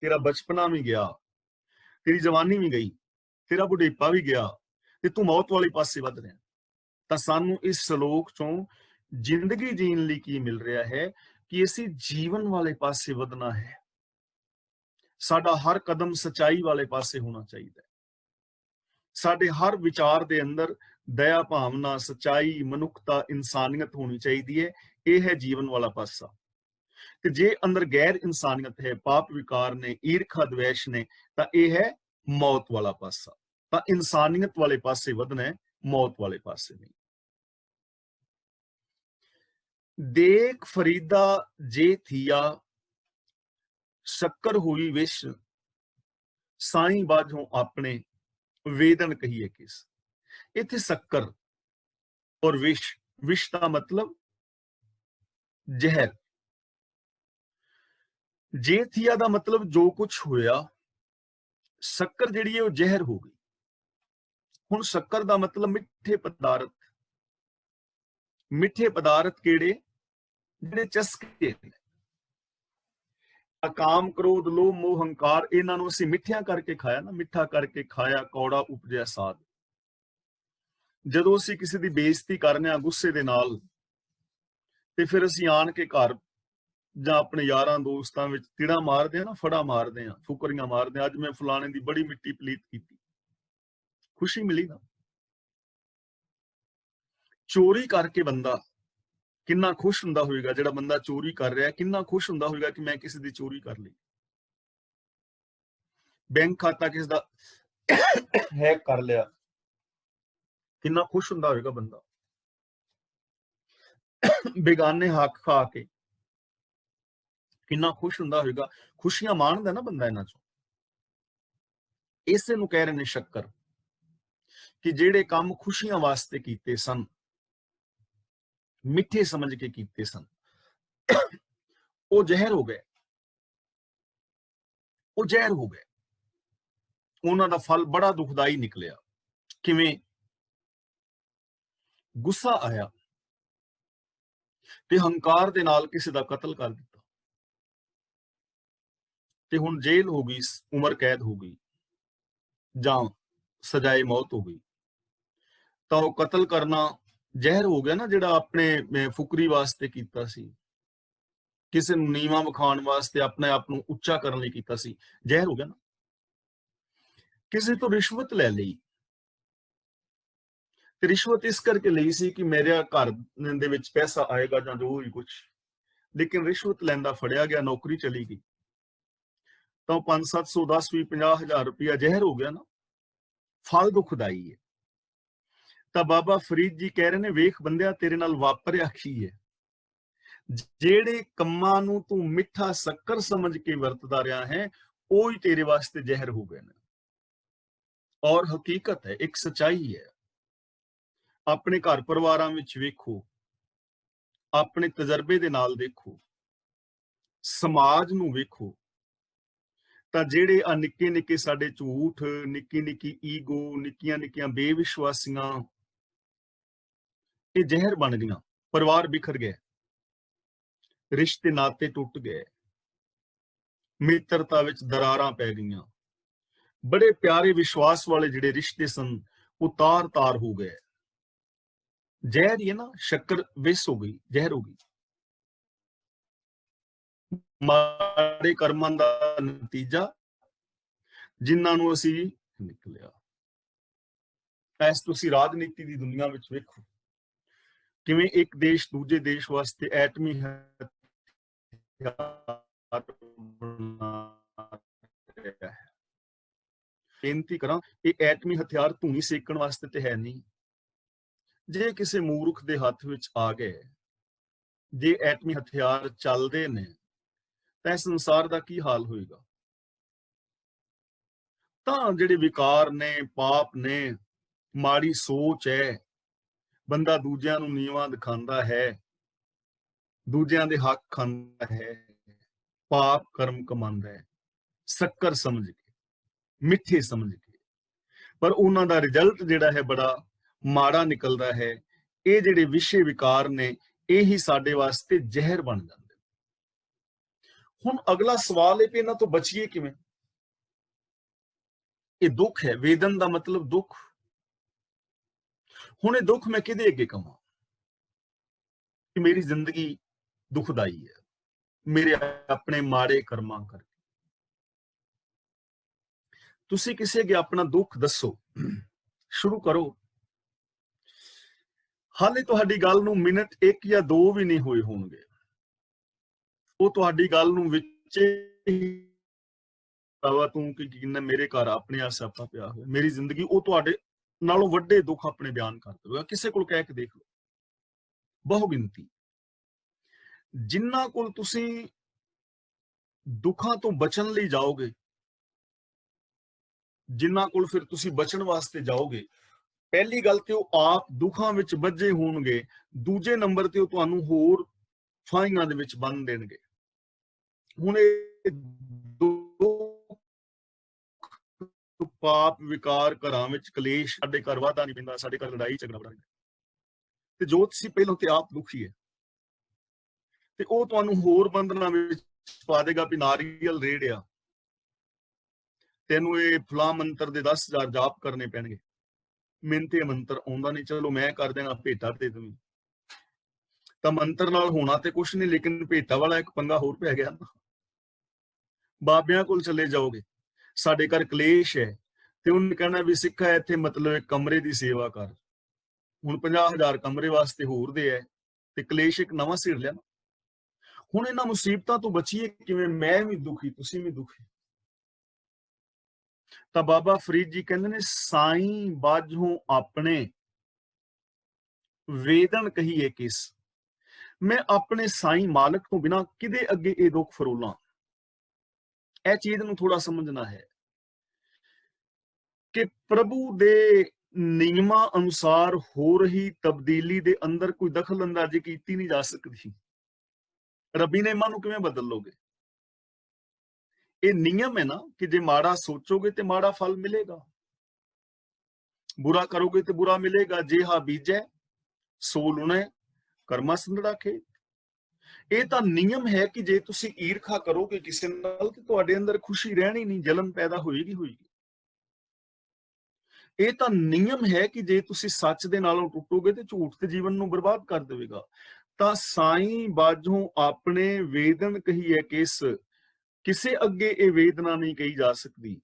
ਤੇਰਾ ਬਚਪਨਾ ਵੀ ਗਿਆ, ਤੇਰੀ ਜਵਾਨੀ ਵੀ ਗਈ, ਤੇਰਾ ਬੁਢੇਪਾ ਵੀ ਗਿਆ, ਤੇ ਤੂੰ ਮੌਤ ਵਾਲੇ ਪਾਸੇ ਵੱਧ ਰਿਹਾ। ਤਾਂ ਸਾਨੂੰ ਇਸ ਸ਼ਲੋਕ ਚੋਂ ਜ਼ਿੰਦਗੀ ਜੀਣ ਲਈ ਕੀ ਮਿਲ ਰਿਹਾ ਹੈ ਕਿ ਅਸੀਂ ਜੀਵਨ ਵਾਲੇ ਪਾਸੇ ਵਧਣਾ ਹੈ। ਸਾਡਾ ਹਰ ਕਦਮ ਸਚਾਈ ਵਾਲੇ ਪਾਸੇ ਹੋਣਾ ਚਾਹੀਦਾ ਹੈ। ਸਾਡੇ ਹਰ ਵਿਚਾਰ ਦੇ ਅੰਦਰ ਦਇਆ ਭਾਵਨਾ, ਸਚਾਈ, ਮਨੁੱਖਤਾ, ਇਨਸਾਨੀਅਤ ਹੋਣੀ ਚਾਹੀਦੀ ਹੈ। ਇਹ ਹੈ ਜੀਵਨ ਵਾਲਾ ਪਾਸਾ। ਤੇ ਜੇ ਅੰਦਰ ਗੈਰ ਇਨਸਾਨੀਅਤ ਹੈ, ਪਾਪ ਵਿਕਾਰ ਨੇ, ਈਰਖਾ ਦਵੇਸ਼ ਨੇ, ਤਾਂ ਇਹ ਹੈ ਮੌਤ ਵਾਲਾ ਪਾਸਾ। ਤਾਂ ਇਨਸਾਨੀਅਤ ਵਾਲੇ ਪਾਸੇ ਵਧਣਾ ਹੈ, ਮੌਤ ਵਾਲੇ ਪਾਸੇ ਨਹੀਂ। ਦੇਖ ਫਰੀਦਾ ਜੇ ਥੀਆ, ਸ਼ੱਕਰ ਹੋਈ ਵਿਸ਼, ਸਾਈਂ ਬਾਝੋਂ ਆਪਣੇ, ਵੇਦਨ ਕਹੀਏ ਕਿਸ। ਇੱਥੇ ਸ਼ੱਕਰ ਔਰ ਵਿਸ਼, ਵਿਸ਼ ਦਾ ਮਤਲਬ ਜ਼ਹਿਰ, ਜੇ ਥੀਆ ਦਾ ਮਤਲਬ ਜੋ ਕੁਝ ਹੋਇਆ, ਸ਼ੱਕਰ ਜਿਹੜੀ ਹੈ ਉਹ ਜ਼ਹਿਰ ਹੋ ਗਈ। ਹੁਣ ਸ਼ੱਕਰ ਦਾ ਮਤਲਬ ਮਿੱਠੇ ਪਦਾਰਥ। ਮਿੱਠੇ ਪਦਾਰਥ ਕਿਹੜੇ? ਜਿਹੜੇ ਚਸਕੇ ਨੇ। ਕਾਮ, ਕ੍ਰੋਧ, ਲੋਭ, ਮੋਹ, ਹੰਕਾਰ, ਇਹਨਾਂ ਨੂੰ ਅਸੀਂ ਮਿੱਠਿਆਂ ਕਰਕੇ ਖਾਇਆ ਨਾ, ਮਿੱਠਾ ਕਰਕੇ ਖਾਇਆ, ਕੌੜਾ ਉਪਜਿਆ ਸਾਧ। ਜਦੋਂ ਅਸੀਂ ਕਿਸੇ ਦੀ ਬੇਇੱਜ਼ਤੀ ਕਰਨੇ ਆ ਗੁੱਸੇ ਦੇ ਨਾਲ, ਤੇ ਫਿਰ ਅਸੀਂ ਆਣ ਕੇ ਘਰ ਜਾਂ ਆਪਣੇ ਯਾਰਾਂ ਦੋਸਤਾਂ ਵਿੱਚ ਤਿੜਾ ਮਾਰਦੇ ਆ ਨਾ, ਫੜਾ ਮਾਰਦੇ ਆ, ਫੁਕਰੀਆਂ ਮਾਰਦੇ ਆ, ਅੱਜ ਮੈਂ ਫਲਾਣੇ ਦੀ ਬੜੀ ਮਿੱਟੀ ਪਲੀਤ ਕੀਤੀ, ਖੁਸ਼ੀ ਮਿਲੀ ਨਾ। ਚੋਰੀ ਕਰਕੇ ਬੰਦਾ ਕਿੰਨਾ ਖੁਸ਼ ਹੁੰਦਾ ਹੋਵੇਗਾ, ਜਿਹੜਾ ਬੰਦਾ ਚੋਰੀ ਕਰ ਰਿਹਾ ਕਿੰਨਾ ਖੁਸ਼ ਹੁੰਦਾ ਹੋਵੇਗਾ ਕਿ ਮੈਂ ਕਿਸੇ ਦੀ ਚੋਰੀ ਕਰ ਲਈ। ਬੈਂਕ ਖਾਤਾ ਕਿਸ ਦਾ ਹੈਕ ਕਰ ਲਿਆ, ਕਿੰਨਾ ਖੁਸ਼ ਹੁੰਦਾ ਹੋਵੇਗਾ ਬੰਦਾ। ਬੇਗਾਨੇ ਹੱਕ ਖਾ ਕੇ ਕਿੰਨਾ ਖੁਸ਼ ਹੁੰਦਾ ਹੋਵੇਗਾ। ਖੁਸ਼ੀਆਂ ਮਾਣਦਾ ਨਾ ਬੰਦਾ ਇਹਨਾਂ ਚੋਂ। ਇਸੇ ਨੂੰ ਕਹਿ ਰਹੇ ਨੇ ਸ਼ੱਕਰ, ਕਿ ਜਿਹੜੇ ਕੰਮ ਖੁਸ਼ੀਆਂ ਵਾਸਤੇ ਕੀਤੇ ਸਨ, ਮਿੱਠੇ ਸਮਝ ਕੇ ਕੀਤੇ ਸਨ, ਉਹ ਜ਼ਹਿਰ ਹੋ ਗਏ। ਉਹ ਜ਼ਹਿਰ ਹੋ ਗਏ, ਉਹਨਾਂ ਦਾ ਫਲ ਬੜਾ ਦੁਖਦਾਈ ਨਿਕਲਿਆ। ਕਿਵੇਂ? ਗੁੱਸਾ ਆਇਆ ਤੇ ਹੰਕਾਰ ਦੇ ਨਾਲ ਕਿਸੇ ਦਾ ਕਤਲ ਕਰ ਦਿੱਤਾ, ਤੇ ਹੁਣ ਜੇਲ੍ਹ ਹੋ ਗਈ, ਉਮਰ ਕੈਦ ਹੋ ਗਈ, ਜਾਂ ਸਜ਼ਾਏ ਮੌਤ ਹੋ ਗਈ। ਤਾਂ ਉਹ ਕਤਲ ਕਰਨਾ ਜ਼ਹਿਰ ਹੋ ਗਿਆ ਨਾ, ਜਿਹੜਾ ਆਪਣੇ ਫੁਕਰੀ ਵਾਸਤੇ ਕੀਤਾ ਸੀ, ਕਿਸੇ ਨੂੰ ਨੀਵਾਂ ਵਿਖਾਉਣ ਵਾਸਤੇ, ਆਪਣੇ ਆਪ ਨੂੰ ਉੱਚਾ ਕਰਨ ਲਈ ਕੀਤਾ ਸੀ, ਜ਼ਹਿਰ ਹੋ ਗਿਆ ਨਾ। ਕਿਸੇ ਤੋਂ ਰਿਸ਼ਵਤ ਲੈ ਲਈ, ਤੇ ਰਿਸ਼ਵਤ ਇਸ ਕਰਕੇ ਲਈ ਸੀ ਕਿ ਮੇਰੇ ਘਰ ਦੇ ਵਿੱਚ ਪੈਸਾ ਆਏਗਾ ਜਾਂ ਜੋ ਵੀ ਕੁਛ, ਲੇਕਿਨ ਰਿਸ਼ਵਤ ਲੈਂਦਾ ਫੜਿਆ ਗਿਆ, ਨੌਕਰੀ ਚਲੀ ਗਈ, ਤਾਂ 500-700, 10,000, 50,000 ਰੁਪਇਆ ਜ਼ਹਿਰ ਹੋ ਗਿਆ ਨਾ, ਫਲ ਦੁਖਦਾਈ ਹੈ। ਤਾਂ ਬਾਬਾ ਫਰੀਦ ਜੀ ਕਹਿ ਰਹੇ ਨੇ, ਵੇਖ ਬੰਦਿਆ ਤੇਰੇ ਨਾਲ ਵਾਪਰਿਆ ਕੀ ਹੈ। ਜਿਹੜੇ ਕੰਮਾਂ ਨੂੰ ਤੂੰ ਮਿੱਠਾ ਸ਼ੱਕਰ ਸਮਝ ਕੇ ਵਰਤਦਾ ਰਿਹਾ ਹੈ, ਉਹ ਹੀ ਤੇਰੇ ਵਾਸਤੇ ਜ਼ਹਿਰ ਹੋ ਗਏ ਨੇ। ਔਰ ਹਕੀਕਤ ਹੈ, ਇੱਕ ਸਚਾਈ ਹੈ। ਆਪਣੇ ਘਰ ਪਰਿਵਾਰਾਂ ਵਿੱਚ ਵੇਖੋ, ਆਪਣੇ ਤਜਰਬੇ ਦੇ ਨਾਲ ਦੇਖੋ, ਸਮਾਜ ਨੂੰ ਵੇਖੋ, ਤਾਂ ਜਿਹੜੇ ਆ ਨਿੱਕੇ ਨਿੱਕੇ ਸਾਡੇ ਝੂਠ, ਨਿੱਕੀ ਨਿੱਕੀ ਈਗੋ, ਨਿੱਕੀਆਂ ਨਿੱਕੀਆਂ ਬੇਵਿਸ਼ਵਾਸੀਆਂ, ਇਹ ਜ਼ਹਿਰ ਬਣ ਗਈਆਂ। ਪਰਿਵਾਰ ਬਿਖਰ ਗਏ, ਰਿਸ਼ਤੇ ਨਾਤੇ ਟੁੱਟ ਗਏ, ਮਿੱਤਰਤਾ ਵਿੱਚ ਦਰਾਰਾਂ ਪੈ ਗਈਆਂ, ਬੜੇ ਪਿਆਰੇ ਵਿਸ਼ਵਾਸ ਵਾਲੇ ਜਿਹੜੇ ਰਿਸ਼ਤੇ ਸਨ ਉਹ ਤਾਰ-ਤਾਰ ਹੋ ਗਏ। ਜ਼ਹਿਰ ਹੀ ਹੈ ਨਾ, ਸ਼ੱਕਰ ਵਿਸ ਹੋ ਗਈ, ਜ਼ਹਿਰ ਹੋ ਗਈ। ਮਾੜੇ ਕਰਮਾਂ ਦਾ ਨਤੀਜਾ ਜਿਨ੍ਹਾਂ ਨੂੰ ਅਸੀਂ ਨਿਕਲਿਆ। ਐਸ ਤੁਸੀਂ ਰਾਜਨੀਤੀ ਦੀ ਦੁਨੀਆ ਵਿੱਚ ਵੇਖੋ, ਕਿਵੇਂ ਇੱਕ ਦੇਸ਼ ਦੂਜੇ ਦੇਸ਼ ਵਾਸਤੇ ਐਟਮੀ ਹਥਿਆਰ ਬਣਾ ਰਿਹਾ ਹੈ। ਬੇਨਤੀ ਕਰਾਂ, ਇਹ ਐਟਮੀ ਹਥਿਆਰ ਧੂਣੀ ਸੇਕਣ ਵਾਸਤੇ ਤੇ ਹੈ ਨਹੀਂ। ਜੇ ਕਿਸੇ ਮੂਰਖ ਦੇ ਹੱਥ ਵਿੱਚ ਆ ਗਏ, ਜੇ ਐਟਮੀ ਹਥਿਆਰ ਚੱਲਦੇ ਨੇ, ਤਾਂ ਇਸ ਸੰਸਾਰ ਦਾ ਕੀ ਹਾਲ ਹੋਏਗਾ? ਤਾਂ ਜਿਹੜੇ ਵਿਕਾਰ ਨੇ, ਪਾਪ ਨੇ, ਮਾੜੀ ਸੋਚ ਹੈ, ਬੰਦਾ ਦੂਜਿਆਂ ਨੂੰ ਨੀਵਾਂ ਦਿਖਾਉਂਦਾ ਹੈ, ਦੂਜਿਆਂ ਦੇ ਹੱਕ ਖਾਂਦਾ ਹੈ, ਪਾਪ ਕਰਮ ਕਮਾਉਂਦਾ ਹੈ, ਸ਼ੱਕਰ ਸਮਝ ਕੇ, ਮਿੱਠੇ ਸਮਝ ਕੇ, ਪਰ ਉਹਨਾਂ ਦਾ ਰਿਜ਼ਲਟ ਜਿਹੜਾ ਹੈ ਬੜਾ ਮਾੜਾ ਨਿਕਲਦਾ ਹੈ। ਇਹ ਜਿਹੜੇ ਵਿਸ਼ੇ ਵਿਕਾਰ ਨੇ, ਇਹ ਹੀ ਸਾਡੇ ਵਾਸਤੇ ਜ਼ਹਿਰ ਬਣ ਜਾਂਦੇ। ਹੁਣ ਅਗਲਾ ਸਵਾਲ ਹੈ ਕਿ ਇਹਨਾਂ ਤੋਂ ਬਚੀਏ ਕਿਵੇਂ? ਇਹ ਦੁੱਖ ਹੈ, ਵੇਦਨ ਦਾ ਮਤਲਬ ਦੁੱਖ। ਹੁਣ ਇਹ ਦੁੱਖ ਮੈਂ ਕਿਹਦੇ ਅੱਗੇ ਕਵਾਂ ਕਿ ਮੇਰੀ ਜ਼ਿੰਦਗੀ ਦੁਖਦਾਈ ਹੈ, ਮੇਰੇ ਆਪਣੇ ਮਾੜੇ ਕਰਮਾਂ ਕਰਕੇ। ਤੁਸੀਂ ਕਿਸੇ ਅੱਗੇ ਆਪਣਾ ਦੁੱਖ ਦੱਸੋ, ਸ਼ੁਰੂ ਕਰੋ। ਹਾਲੇ ਤੁਹਾਡੀ ਗੱਲ ਨੂੰ ਮਿੰਟ 1 ਜਾਂ 2 ਵੀ ਨਹੀਂ ਹੋਏ ਹੋਣਗੇ, ਉਹ ਤੁਹਾਡੀ ਗੱਲ ਨੂੰ ਵਿੱਚ ਤੂੰ ਕਿ ਕਿੰਨਾ ਮੇਰੇ ਘਰ ਆਪਣੇ ਆ ਸਿਆਪਾ ਪਿਆ ਹੋਇਆ, ਮੇਰੀ ਜ਼ਿੰਦਗੀ, ਉਹ ਤੁਹਾਡੇ ਨਾਲੋਂ ਵੱਡੇ ਦੁੱਖ ਆਪਣੇ ਬਿਆਨ ਕਰ ਦੇਵੇਗਾ। ਕਿਸੇ ਕੋਲ ਕਹਿ ਕੇ ਦੇਖ ਲਓ, ਬਹੁ ਗਿਣਤੀ ਜਿਨ੍ਹਾਂ ਕੋਲ ਤੁਸੀਂ ਦੁੱਖਾਂ ਤੋਂ ਬਚਣ ਲਈ ਜਾਓਗੇ, ਜਿਨ੍ਹਾਂ ਕੋਲ ਫਿਰ ਤੁਸੀਂ ਬਚਣ ਵਾਸਤੇ ਜਾਓਗੇ, ਪਹਿਲੀ ਗੱਲ ਤੇ ਉਹ ਆਪ ਦੁੱਖਾਂ ਵਿੱਚ ਵੱਜੇ ਹੋਣਗੇ, ਦੂਜੇ ਨੰਬਰ ਤੇ ਉਹ ਤੁਹਾਨੂੰ ਹੋਰ ਫਾਇਆਂ ਦੇ ਵਿੱਚ ਬੰਨ ਦੇਣਗੇ। ਹੁਣ ਇਹ ਪਾਪ ਵਿਕਾਰ, ਘਰਾਂ ਵਿੱਚ ਕਲੇਸ਼, ਸਾਡੇ ਘਰ ਵਾਧਾ ਨਹੀਂ ਪੈਂਦਾ, ਸਾਡੇ ਘਰ ਲੜਾਈ ਝਗੜਾ ਬੜਾ, ਤੇ ਜੋ ਤੁਸੀਂ ਪਹਿਲਾਂ ਤੇ ਆਪ ਦੁਖੀ ਹੈ, ਤੇ ਉਹ ਤੁਹਾਨੂੰ ਹੋਰ ਬੰਧਨਾਂ ਵਿੱਚ ਪਾ ਦੇਗਾ ਵੀ ਨਾਰੀਅਲ ਰੇੜਿਆ, ਤੈਨੂੰ ਇਹ ਫਲਾਂ ਮੰਤਰ ਦੇ 10,000 ਜਾਪ ਕਰਨੇ ਪੈਣਗੇ। ਮੈਨੂੰ ਤੇ ਮੰਤਰ ਆਉਂਦਾ ਨਹੀਂ, ਚਲੋ ਮੈਂ ਕਰ ਦੇਣਾ, ਭੇਟਾ ਦੇ ਦੂੰ। ਤਾਂ ਮੰਤਰ ਨਾਲ ਹੋਣਾ ਤੇ ਕੁਛ ਨਹੀਂ, ਲੇਕਿਨ ਭੇਟਾ ਵਾਲਾ ਇੱਕ ਪੰਗਾ ਹੋਰ ਪੈ ਗਿਆ। ਬਾਬਿਆਂ ਕੋਲ ਚਲੇ ਜਾਓਗੇ, ਸਾਡੇ ਘਰ ਕਲੇਸ਼ ਹੈ, ਤੇ ਉਹਨੇ ਕਹਿਣਾ ਵੀ ਸਿੱਖਾ ਇੱਥੇ ਮਤਲਬ ਇੱਕ ਕਮਰੇ ਦੀ ਸੇਵਾ ਕਰ। ਹੁਣ 50,000 ਕਮਰੇ ਵਾਸਤੇ ਹੋਰ ਦੇ ਹੈ, ਤੇ ਕਲੇਸ਼ ਇੱਕ ਨਵਾਂ ਸਿਰ ਲਿਆ। ਹੁਣ ਇਹਨਾਂ ਮੁਸੀਬਤਾਂ ਤੋਂ ਬਚੀਏ ਕਿਵੇਂ? ਮੈਂ ਵੀ ਦੁਖੀ, ਤੁਸੀਂ ਵੀ ਦੁਖੀ। ਤਾਂ ਬਾਬਾ ਫਰੀਦ ਜੀ ਕਹਿੰਦੇ ਨੇ, ਸਾਈਂ ਬਾਝੋਂ ਆਪਣੇ ਵੇਦਨ ਕਹੀਏ ਕਿਸ। ਮੈਂ ਆਪਣੇ ਸਾਈਂ ਮਾਲਕ ਤੋਂ ਬਿਨਾਂ ਕਿਦੇ ਅੱਗੇ ਇਹ ਦੁੱਖ ਫਰੋਲਾਂ। ਇਹ ਚੀਜ਼ ਨੂੰ ਥੋੜਾ ਸਮਝਣਾ ਹੈ ਕਿ ਪ੍ਰਭੂ ਦੇ ਨਿਯਮਾਂ ਅਨੁਸਾਰ ਹੋ ਰਹੀ ਤਬਦੀਲੀ ਦੇ ਅੰਦਰ ਕੋਈ ਦਖਲ ਅੰਦਾਜ਼ੀ ਕੀਤੀ ਨਹੀਂ ਜਾ ਸਕਦੀ। ਰੱਬੀ ਨਿਯਮਾਂ ਨੂੰ ਕਿਵੇਂ ਬਦਲ ਲੋਗੇ? ਇਹ ਨਿਯਮ ਹੈ ਨਾ ਕਿ ਜੇ ਮਾੜਾ ਸੋਚੋਗੇ ਤੇ ਮਾੜਾ ਫਲ ਮਿਲੇਗਾ, ਬੁਰਾ ਕਰੋਗੇ ਤੇ ਬੁਰਾ ਮਿਲੇਗਾ। ਜੇ ਹਾ ਬੀਜੈ ਸੋ ਲੁਣੈ, ਕਰਮਾ ਸੰਧੜਾ ਖੇਤ। ਇਹ ਤਾਂ ਨਿਯਮ ਹੈ ਕਿ ਜੇ ਤੁਸੀਂ ਈਰਖਾ ਕਰੋਗੇ ਕਿਸੇ ਨਾਲ ਤੇ ਤੁਹਾਡੇ ਅੰਦਰ ਖੁਸ਼ੀ ਰਹਿਣੀ ਨਹੀਂ, ਜਲਨ ਪੈਦਾ ਹੋਏਗੀ। ਇਹ ਤਾਂ ਨਿਯਮ ਹੈ ਕਿ ਜੇ ਤੁਸੀਂ ਸੱਚ ਦੇ ਨਾਲੋਂ ਟੁੱਟੋਗੇ ਤੇ ਝੂਠ ਤੇ ਜੀਵਨ ਨੂੰ ਬਰਬਾਦ ਕਰ ਦੇਵੇਗਾ। ਤਾਂ ਸਾਈਂ ਬਾਝੋਂ ਆਪਣੇ ਵੇਦਨ ਕਹੀਏ ਕਿਸ, ਕਿਸੇ ਅੱਗੇ ਇਹ ਵੇਦਨਾ ਨਹੀਂ ਕਹੀ ਜਾ ਸਕਦੀ।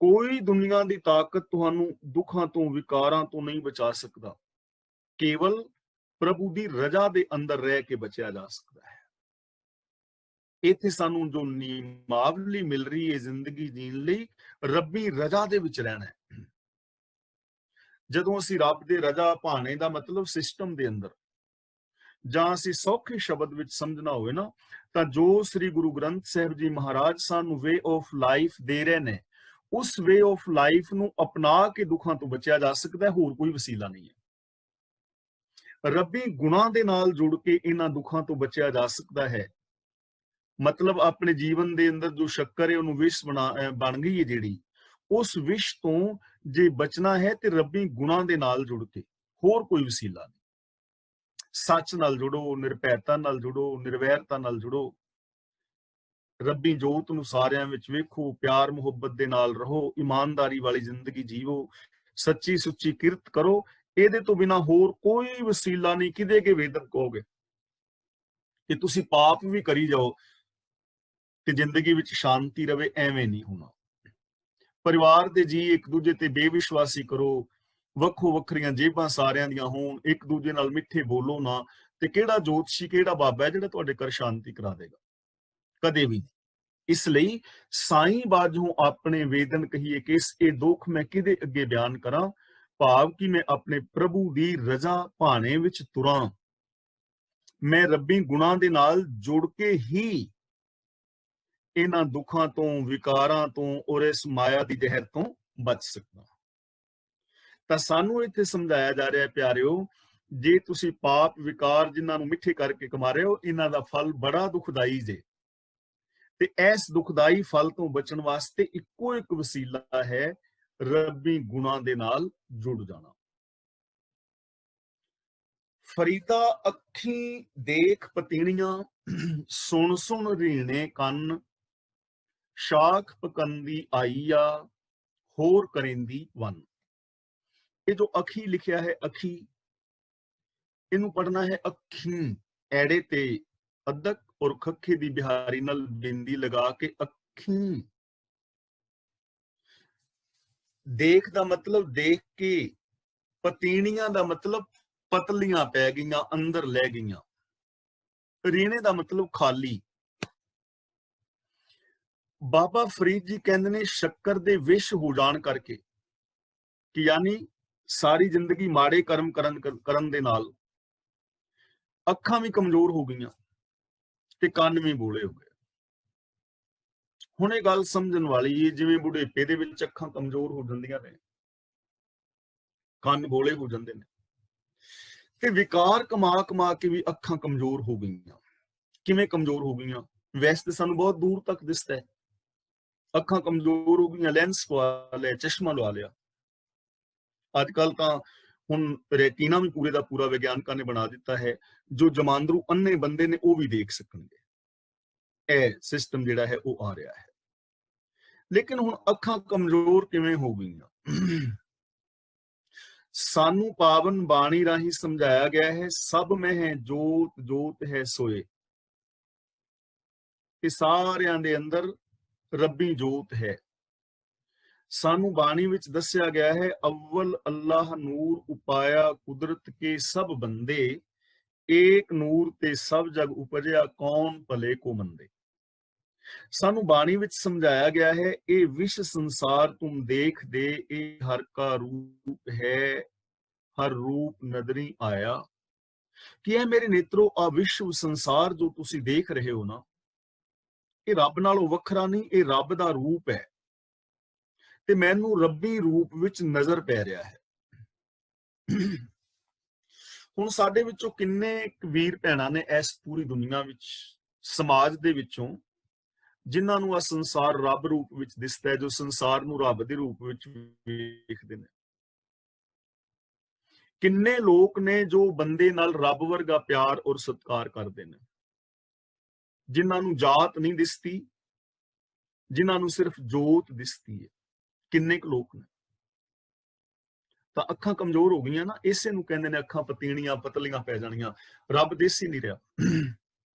ਕੋਈ ਦੁਨੀਆ ਦੀ ਤਾਕਤ ਤੁਹਾਨੂੰ ਦੁੱਖਾਂ ਤੋਂ, ਵਿਕਾਰਾਂ ਤੋਂ ਨਹੀਂ ਬਚਾ ਸਕਦਾ। ਕੇਵਲ ਪ੍ਰਭੂ ਦੀ ਰਜ਼ਾ ਦੇ ਅੰਦਰ ਰਹਿ ਕੇ ਬਚਿਆ ਜਾ ਸਕਦਾ ਹੈ। ਇੱਥੇ ਸਾਨੂੰ ਜੋ ਨਿਯਮਾਵਲੀ ਮਿਲ ਰਹੀ ਹੈ ਜ਼ਿੰਦਗੀ ਜੀਣ ਲਈ, ਰੱਬੀ ਰਜ਼ਾ ਦੇ ਵਿੱਚ ਰਹਿਣਾ ਹੈ। ਜਦੋਂ ਅਸੀਂ ਰੱਬ ਦੇ ਰਜ਼ਾ ਭਾਣੇ ਦਾ ਮਤਲਬ ਸਿਸਟਮ ਦੇ ਅੰਦਰ, ਜਾਂ ਅਸੀਂ ਸੌਖੇ ਸ਼ਬਦ ਵਿੱਚ ਸਮਝਣਾ ਹੋਵੇ ਨਾ, ਤਾਂ ਜੋ ਸ੍ਰੀ ਗੁਰੂ ਗ੍ਰੰਥ ਸਾਹਿਬ ਜੀ ਮਹਾਰਾਜ ਸਾਨੂੰ ਵੇ ਆਫ ਲਾਈਫ ਦੇ ਰਹੇ ਨੇ, ਉਸ ਵੇ ਆਫ ਲਾਈਫ ਨੂੰ ਅਪਣਾ ਕੇ ਦੁੱਖਾਂ ਤੋਂ ਬਚਿਆ ਜਾ ਸਕਦਾ ਹੈ। ਹੋਰ ਕੋਈ ਵਸੀਲਾ ਨਹੀਂ ਹੈ। ਰੱਬੀ ਗੁਣਾਂ ਦੇ ਨਾਲ ਜੁੜ ਕੇ ਇਹਨਾਂ ਦੁੱਖਾਂ ਤੋਂ ਬਚਿਆ ਜਾ ਸਕਦਾ ਹੈ। ਮਤਲਬ ਆਪਣੇ ਜੀਵਨ ਦੇ ਅੰਦਰ ਜੋ ਸ਼ੱਕਰ ਹੈ ਉਹਨੂੰ ਵਿਸ਼ ਬਣ ਗਈ ਹੈ ਜਿਹੜੀ, ਉਸ ਵਿਸ਼ ਤੋਂ ਜੇ ਬਚਣਾ ਹੈ ਤੇ ਰੱਬੀ ਗੁਣਾਂ ਦੇ ਨਾਲ ਜੁੜ ਕੇ, ਹੋਰ ਕੋਈ ਵਸੀਲਾ ਨਹੀਂ। ਸੱਚ ਨਾਲ ਜੁੜੋ, ਨਿਰਭੈਤਾ ਨਾਲ ਜੁੜੋ, ਨਿਰਵੈਰਤਾ ਨਾਲ ਜੁੜੋ, ਰੱਬੀ ਜੋਤ ਨੂੰ ਸਾਰਿਆਂ ਵਿੱਚ ਵੇਖੋ, ਪਿਆਰ ਮੁਹੱਬਤ ਦੇ ਨਾਲ ਰਹੋ, ਇਮਾਨਦਾਰੀ ਵਾਲੀ ਜ਼ਿੰਦਗੀ ਜੀਵੋ, ਸੱਚੀ ਸੁੱਚੀ ਕਿਰਤ ਕਰੋ। ਇਹਦੇ ਤੋਂ ਬਿਨਾ ਹੋਰ ਕੋਈ ਵਸੀਲਾ ਨਹੀਂ। ਕਿਦੇ ਕੇ ਵੇਦਨ ਕਹੋਗੇ ਕਿ ਤੁਸੀਂ ਪਾਪ ਵੀ ਕਰੀ ਜਾਓ ਤੇ ਜ਼ਿੰਦਗੀ ਵਿੱਚ ਸ਼ਾਂਤੀ ਰਵੇ, ਐਵੇਂ ਨਹੀਂ ਹੋਣਾ। ਪਰਿਵਾਰ ਦੇ ਜੀ ਇੱਕ ਦੂਜੇ ਤੇ ਬੇਵਿਸ਼ਵਾਸੀ ਕਰੋ, ਵੱਖੋ ਵੱਖਰੀਆਂ ਜੇਬਾਂ ਸਾਰਿਆਂ ਦੀਆਂ ਹੋਣ, ਇੱਕ ਦੂਜੇ ਨਾਲ ਮਿੱਠੇ ਬੋਲੋ ਨਾ, ਤੇ ਕਿਹੜਾ ਜੋਤਸ਼ੀ ਕਿਹੜਾ ਬਾਬਾ ਹੈ ਜਿਹੜਾ ਤੁਹਾਡੇ ਘਰ ਸ਼ਾਂਤੀ ਕਰਾ ਦੇਗਾ? ਕਦੇ ਵੀ। ਇਸ ਲਈ ਸਾਈਂ ਬਾਝੋਂ ਆਪਣੇ ਵੇਦਨ ਕਹੀਏ ਕਿ ਇਹ ਦੁੱਖ ਮੈਂ ਕਿਹਦੇ ਅੱਗੇ ਬਿਆਨ ਕਰਾਂ, ਭਾਵ ਕਿ ਮੈਂ ਆਪਣੇ ਪ੍ਰਭੂ ਦੀ ਰਜ਼ਾ ਭਾਣੇ ਵਿੱਚ ਤੁਰਾਂ, ਮੈਂ ਰੱਬੀ ਗੁਣਾਂ ਦੇ ਨਾਲ ਜੁੜ ਕੇ ਹੀ ਇਹਨਾਂ ਦੁੱਖਾਂ ਤੋਂ, ਵਿਕਾਰਾਂ ਤੋਂ ਔਰ ਇਸ ਮਾਇਆ ਦੀ ਜ਼ਹਿਰ ਤੋਂ ਬਚ ਸਕਦਾ। ਤਾਂ ਸਾਨੂੰ ਇੱਥੇ ਸਮਝਾਇਆ ਜਾ ਰਿਹਾ ਪਿਆਰਿਓ, ਜੇ ਤੁਸੀਂ ਪਾਪ ਵਿਕਾਰ ਜਿਨ੍ਹਾਂ ਨੂੰ ਮਿੱਠੇ ਕਰਕੇ ਕਮਾ ਰਹੇ ਹੋ, ਇਹਨਾਂ ਦਾ ਫਲ ਬੜਾ ਦੁਖਦਾਈ ਜੇ, ਤੇ ਇਸ ਦੁਖਦਾਈ ਫਲ ਤੋਂ ਬਚਣ ਵਾਸਤੇ ਇੱਕੋ ਇੱਕ ਵਸੀਲਾ ਹੈ, ਰੱਬੀ ਗੁਣਾਂ ਦੇ ਨਾਲ ਜੁੜ ਜਾਣਾ। ਫਰੀਦਾ ਅੱਖੀਂ ਦੇਖ ਪਤੀਣੀਆਂ, ਸੁਣ ਸੁਣ ਰੀਣੇ ਕੰਨ, ਸ਼ਾਖ ਪਕੰਦੀ ਆਈਆ, ਹੋਰ ਕਰੇਂਦੀ ਵਨ। ਇਹ ਜੋ ਅੱਖੀ ਲਿਖਿਆ ਹੈ, ਅੱਖੀ, ਇਹਨੂੰ ਪੜਨਾ ਹੈ ਅੱਖੀਂ, ਐੜੇ ਤੇ ਅਦਕ ਔਰ ਖੱਖੇ ਦੀ ਬਿਹਾਰੀ ਨਾਲ ਬਿੰਦੀ ਲਗਾ ਕੇ ਅੱਖੀਂ। ਦੇਖ ਦਾ ਮਤਲਬ ਦੇਖ ਕੇ, ਪਤੀਣੀਆਂ ਦਾ ਮਤਲਬ ਪਤਲੀਆਂ ਪੈ ਗਈਆਂ, ਅੰਦਰ ਲੈ ਗਈਆਂ, ਰੀਣੇ ਦਾ ਮਤਲਬ ਖਾਲੀ। ਬਾਬਾ ਫਰੀਦ ਜੀ ਕਹਿੰਦੇ ਨੇ ਸ਼ੱਕਰ ਦੇ ਵਿਸ਼ ਹੋ ਜਾਣ ਕਰਕੇ, ਕਿ ਯਾਨੀ ਸਾਰੀ ਜ਼ਿੰਦਗੀ ਮਾੜੇ ਕਰਮ ਕਰਨ ਦੇ ਨਾਲ ਅੱਖਾਂ ਵੀ ਕਮਜ਼ੋਰ ਹੋ ਗਈਆਂ ਤੇ ਕੰਨ ਵੀ ਬੋਲੇ ਹੋ ਗਏ। ਹੁਣ ਇਹ ਗੱਲ ਸਮਝਣ ਵਾਲੀ ਹੈ, ਜਿਵੇਂ ਬੁਢੇਪੇ ਦੇ ਵਿੱਚ ਅੱਖਾਂ ਕਮਜ਼ੋਰ ਹੋ ਜਾਂਦੀਆਂ ਨੇ, ਕੰਨ ਬੋਲੇ ਹੋ ਜਾਂਦੇ ਨੇ, ਤੇ ਵਿਕਾਰ ਕਮਾ ਕੇ ਵੀ ਅੱਖਾਂ ਕਮਜ਼ੋਰ ਹੋ ਗਈਆਂ। ਕਿਵੇਂ ਕਮਜ਼ੋਰ ਹੋ ਗਈਆਂ? ਵੈਸੇ ਤਾਂ ਸਾਨੂੰ ਬਹੁਤ ਦੂਰ ਤੱਕ ਦਿਸਦਾ ਹੈ, ਅੱਖਾਂ ਕਮਜ਼ੋਰ ਹੋ ਗਈਆਂ, ਲੈਂਸ ਪਵਾ ਲਿਆ, ਚਸ਼ਮਾ ਲਵਾ ਲਿਆ। ਅੱਜ ਕੱਲ ਤਾਂ ਹੁਣ ਰੈਟੀਨਾ ਵੀ ਪੂਰੇ ਦਾ ਪੂਰਾ ਵਿਗਿਆਨਕਾਂ ਨੇ ਬਣਾ ਦਿੱਤਾ ਹੈ, ਜੋ ਜਮਾਂਦਰੂ ਅੰਨੇ ਬੰਦੇ ਨੇ ਉਹ ਵੀ ਦੇਖ ਸਕਣਗੇ। ਇਹ ਸਿਸਟਮ ਜਿਹੜਾ ਹੈ ਉਹ ਆ ਰਿਹਾ ਹੈ। ਲੇਕਿਨ ਹੁਣ ਅੱਖਾਂ ਕਮਜ਼ੋਰ ਕਿਵੇਂ ਹੋ ਗਈਆਂ? ਸਾਨੂੰ ਪਾਵਨ ਬਾਣੀ ਰਾਹੀਂ ਸਮਝਾਇਆ ਗਿਆ ਹੈ, ਸਭ ਮੈਂ ਹੈ ਜੋਤ, ਜੋਤ ਹੈ ਸੋਏ। ਇਹ ਸਾਰਿਆਂ ਦੇ ਅੰਦਰ ਰੱਬੀ ਜੋਤ ਹੈ। ਸਾਨੂੰ ਬਾਣੀ ਵਿੱਚ ਦੱਸਿਆ ਗਿਆ ਹੈ, ਅਵਲ ਅੱਲਾਹ ਨੂਰ ਉਪਾਇਆ ਕੁਦਰਤ ਕੇ ਸਭ ਬੰਦੇ, ਏਕ ਨੂਰ ਤੇ ਸਭ ਜਗ ਉਪਜਿਆ ਕੌਣ ਭਲੇ ਕੋ ਮੰਦੇ। ਸਾਨੂੰ ਬਾਣੀ ਵਿੱਚ ਸਮਝਾਇਆ ਗਿਆ ਹੈ, ਇਹ ਵਿਸ਼ ਸੰਸਾਰ ਤੁਮ ਦੇਖ ਦੇ, ਇਹ ਹਰ ਕਾ ਰੂਪ ਹੈ, ਹਰ ਰੂਪ ਨਦਰੀ ਆਇਆ। ਕਿ ਇਹ ਮੇਰੇ ਨੇਤਰੋ, ਆ ਵਿਸ਼ਵ ਸੰਸਾਰ ਜੋ ਤੁਸੀਂ ਦੇਖ ਰਹੇ ਹੋ ਨਾ, ਇਹ ਰੱਬ ਨਾਲੋਂ ਵੱਖਰਾ ਨਹੀਂ, ਇਹ ਰੱਬ ਦਾ ਰੂਪ ਹੈ, ਤੇ ਮੈਨੂੰ ਰੱਬੀ ਰੂਪ ਵਿੱਚ ਨਜ਼ਰ ਪੈ ਰਿਹਾ ਹੈ। ਹੁਣ ਸਾਡੇ ਵਿੱਚੋਂ ਕਿੰਨੇ ਵੀਰ ਭੈਣਾਂ ਨੇ ਇਸ ਪੂਰੀ ਦੁਨੀਆ ਵਿੱਚ, ਸਮਾਜ ਦੇ ਵਿੱਚੋਂ, ਜਿਨ੍ਹਾਂ ਨੂੰ ਆ ਸੰਸਾਰ ਰੱਬ ਰੂਪ ਵਿੱਚ ਦਿਸਦਾ ਹੈ, ਜੋ ਸੰਸਾਰ ਨੂੰ ਰੱਬ ਦੇ ਰੂਪ ਵਿੱਚ ਵੇਖਦੇ ਨੇ। ਕਿੰਨੇ ਲੋਕ ਨੇ ਜੋ ਬੰਦੇ ਨਾਲ ਰੱਬ ਵਰਗਾ ਪਿਆਰ ਔਰ ਸਤਿਕਾਰ ਕਰਦੇ ਨੇ, ਜਿਨ੍ਹਾਂ ਨੂੰ ਜਾਤ ਨਹੀਂ ਦਿਸਦੀ, ਜਿਨ੍ਹਾਂ ਨੂੰ ਸਿਰਫ ਜੋਤ ਦਿਸਦੀ ਹੈ। ਕਿੰਨੇ ਕੁ ਲੋਕ ਨੇ? ਤਾਂ ਅੱਖਾਂ ਕਮਜ਼ੋਰ ਹੋ ਗਈਆਂ ਨਾ, ਇਸੇ ਨੂੰ ਕਹਿੰਦੇ ਨੇ ਅੱਖਾਂ ਪਤੀਣੀਆਂ, ਪਤਲੀਆਂ ਪੈ ਜਾਣੀਆਂ। ਰੱਬ ਦਿਸ ਹੀ ਨਹੀਂ ਰਿਹਾ,